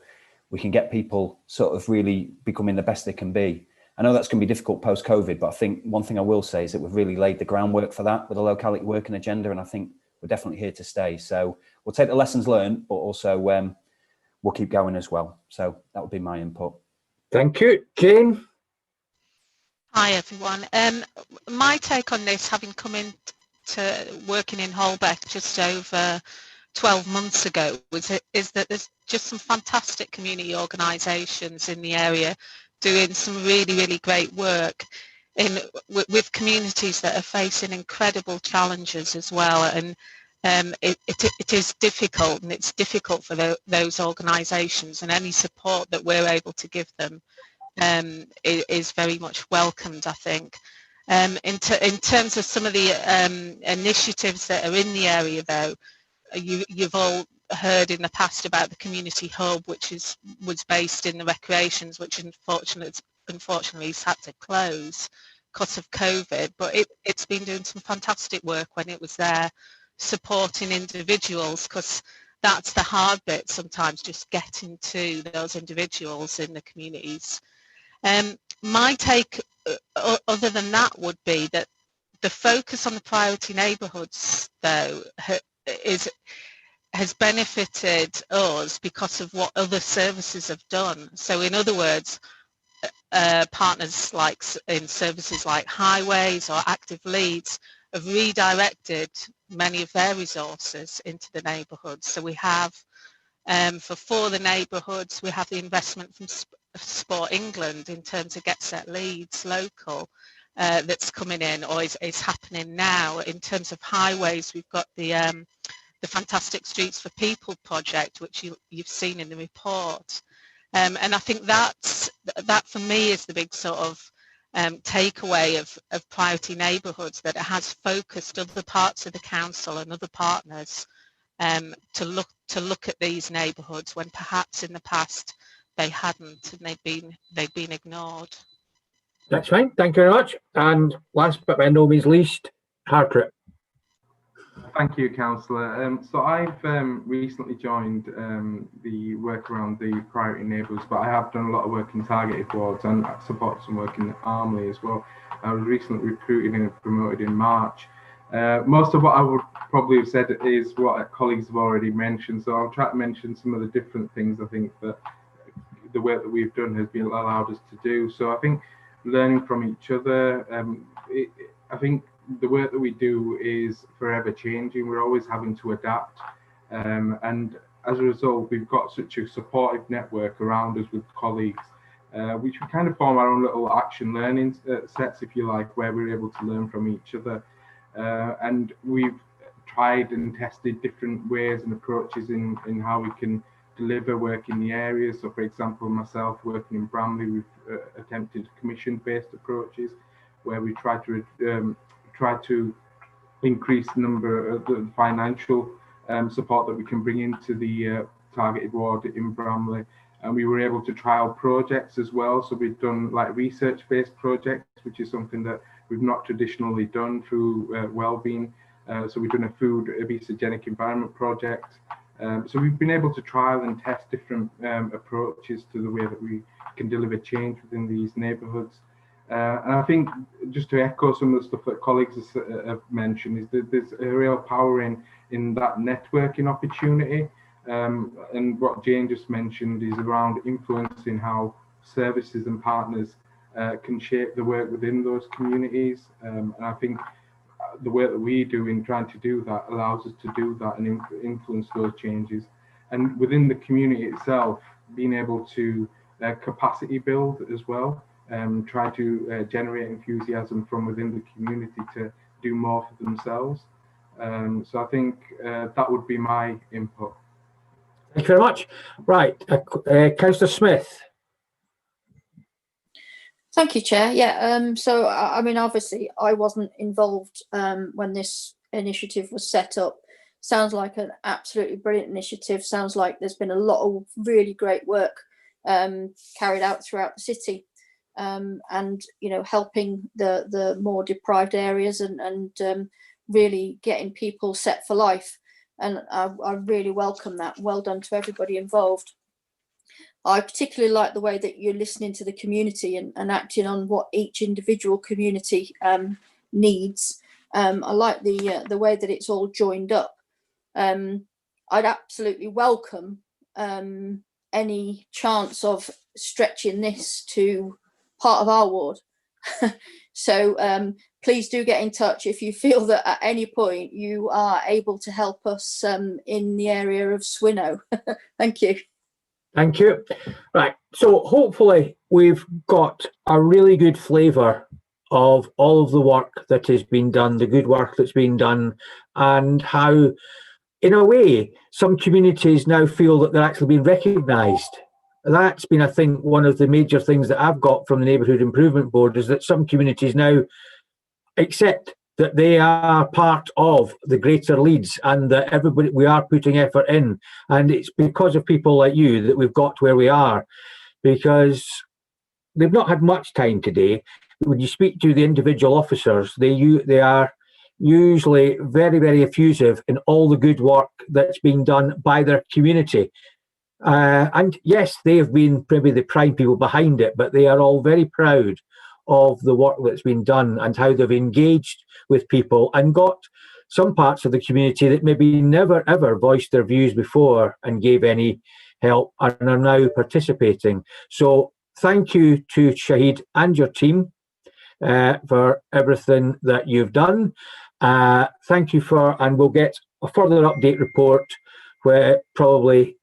we can get people sort of really becoming the best they can be. I know that's going to be difficult post-COVID, but I think one thing I will say is that we've really laid the groundwork for that with the locality working agenda, and I think we're definitely here to stay. So we'll take the lessons learned, but also we'll keep going as well. So that would be my input. Thank you. Jane? Hi, everyone. My take on this, having come into working in Holbeck just over 12 months ago, is that there's just some fantastic community organisations in the area doing some really, really great work with communities that are facing incredible challenges as well. And it is difficult, and it's difficult for those organisations, and any support that we're able to give them is very much welcomed, I think. In terms of some of the initiatives that are in the area, though, you've all heard in the past about the community hub, which was based in the recreations, which unfortunately has had to close because of COVID, but it's been doing some fantastic work when it was there, supporting individuals, because that's the hard bit sometimes, just getting to those individuals in the communities. My take, other than that, would be that the focus on the priority neighbourhoods, though, has benefited us because of what other services have done. So in other words, partners like in services like highways or active Leeds have redirected many of their resources into the neighbourhoods. So we have, for the neighbourhoods, we have the investment from Sport England in terms of Get Set Leeds local that's coming in, or is happening now. In terms of highways, we've got the Fantastic Streets for People project, which you've seen in the report. And I think that for me is the big sort of takeaway of priority neighbourhoods, that it has focused other parts of the council and other partners to look at these neighbourhoods when perhaps in the past they hadn't, and they've been ignored. That's fine. Thank you very much. And last but by no means least, Harpreet. Thank you, Councillor. So I've recently joined the work around the priority neighbourhoods, but I have done a lot of work in targeted wards and supported some work in Armley as well. I was recently recruited and promoted in March. Most of what I would probably have said is what colleagues have already mentioned, so I'll try to mention some of the different things I think that the work that we've done has been allowed us to do. So I think learning from each other, I think the work that we do is forever changing. We're always having to adapt, and as a result, we've got such a supportive network around us with colleagues, which we kind of form our own little action learning sets, if you like, where we're able to learn from each other. And we've tried and tested different ways and approaches in how we can deliver work in the area. So, for example, myself working in Bramley, we've attempted commission-based approaches where we try to increase the number of the financial support that we can bring into the targeted ward in Bramley. And we were able to trial projects as well. So we've done like research-based projects, which is something that we've not traditionally done through wellbeing. So we've done a food obesogenic environment project. So we've been able to trial and test different approaches to the way that we can deliver change within these neighbourhoods. And I think, just to echo some of the stuff that colleagues have mentioned, is that there's a real power in that networking opportunity. And what Jane just mentioned is around influencing how services and partners can shape the work within those communities. And I think the work that we do in trying to do that allows us to do that and influence those changes. And within the community itself, being able to capacity build as well. try to generate enthusiasm from within the community to do more for themselves. So I think that would be my input. Thank you very much. Right, Councillor Smith. Thank you, Chair. Yeah, so I mean, obviously, I wasn't involved when this initiative was set up. Sounds like an absolutely brilliant initiative. Sounds like there's been a lot of really great work carried out throughout the city, and you know, helping the more deprived areas and really getting people set for life. And I really welcome that. Well done to everybody involved. I particularly like the way that you're listening to the community and acting on what each individual community needs. I like the way that it's all joined up. I'd absolutely welcome any chance of stretching this to part of our ward. So please do get in touch if you feel that at any point you are able to help us in the area of Swinnow. Thank you. Thank you. Right, so hopefully we've got a really good flavour of all of the work that has been done, the good work that's been done, and how, in a way, some communities now feel that they're actually being recognised. That's been, I think, one of the major things that I've got from the Neighbourhood Improvement Board, is that some communities now accept that they are part of the greater Leeds and that everybody, we are putting effort in. And it's because of people like you that we've got where we are, because they've not had much time today. When you speak to the individual officers, they are usually very, very effusive in all the good work that's being done by their community. And yes, they have been maybe the prime people behind it, but they are all very proud of the work that's been done and how they've engaged with people and got some parts of the community that maybe never ever voiced their views before and gave any help and are now participating. So thank you to Shahid and your team for everything that you've done. Thank you and we'll get a further update report where probably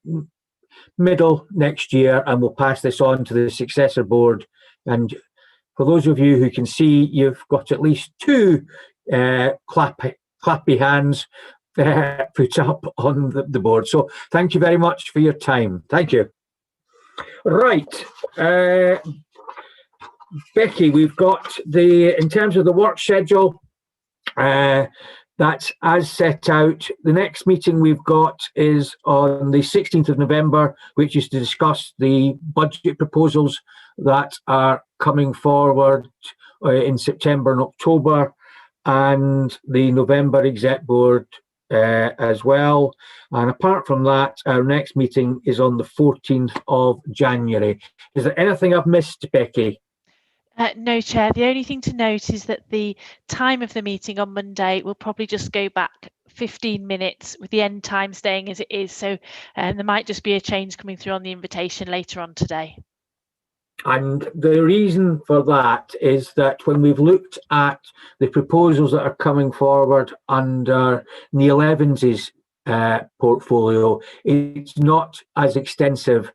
middle next year, and we'll pass this on to the successor board. And for those of you who can see, you've got at least two clappy hands put up on the board. So thank you very much for your time. Thank you. Right. Becky, we've got in terms of the work schedule, that's as set out. The next meeting we've got is on the 16th of November, which is to discuss the budget proposals that are coming forward in September and October, and the November Exec Board as well. And apart from that, our next meeting is on the 14th of January. Is there anything I've missed, Becky? No, Chair. The only thing to note is that the time of the meeting on Monday will probably just go back 15 minutes with the end time staying as it is. So there might just be a change coming through on the invitation later on today. And the reason for that is that when we've looked at the proposals that are coming forward under Neil Evans's portfolio, it's not as extensive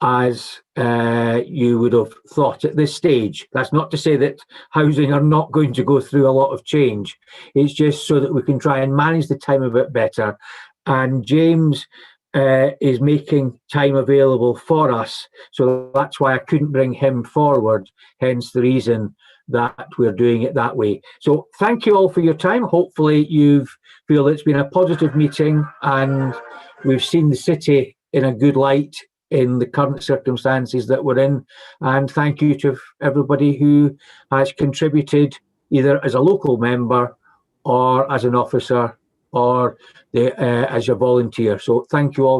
as you would have thought at this stage. That's not to say that housing are not going to go through a lot of change. It's just so that we can try and manage the time a bit better. And James is making time available for us. So that's why I couldn't bring him forward, hence the reason that we're doing it that way. So thank you all for your time. Hopefully you feel it's been a positive meeting and we've seen the city in a good light in the current circumstances that we're in. And thank you to everybody who has contributed either as a local member or as an officer or as a volunteer. So thank you all very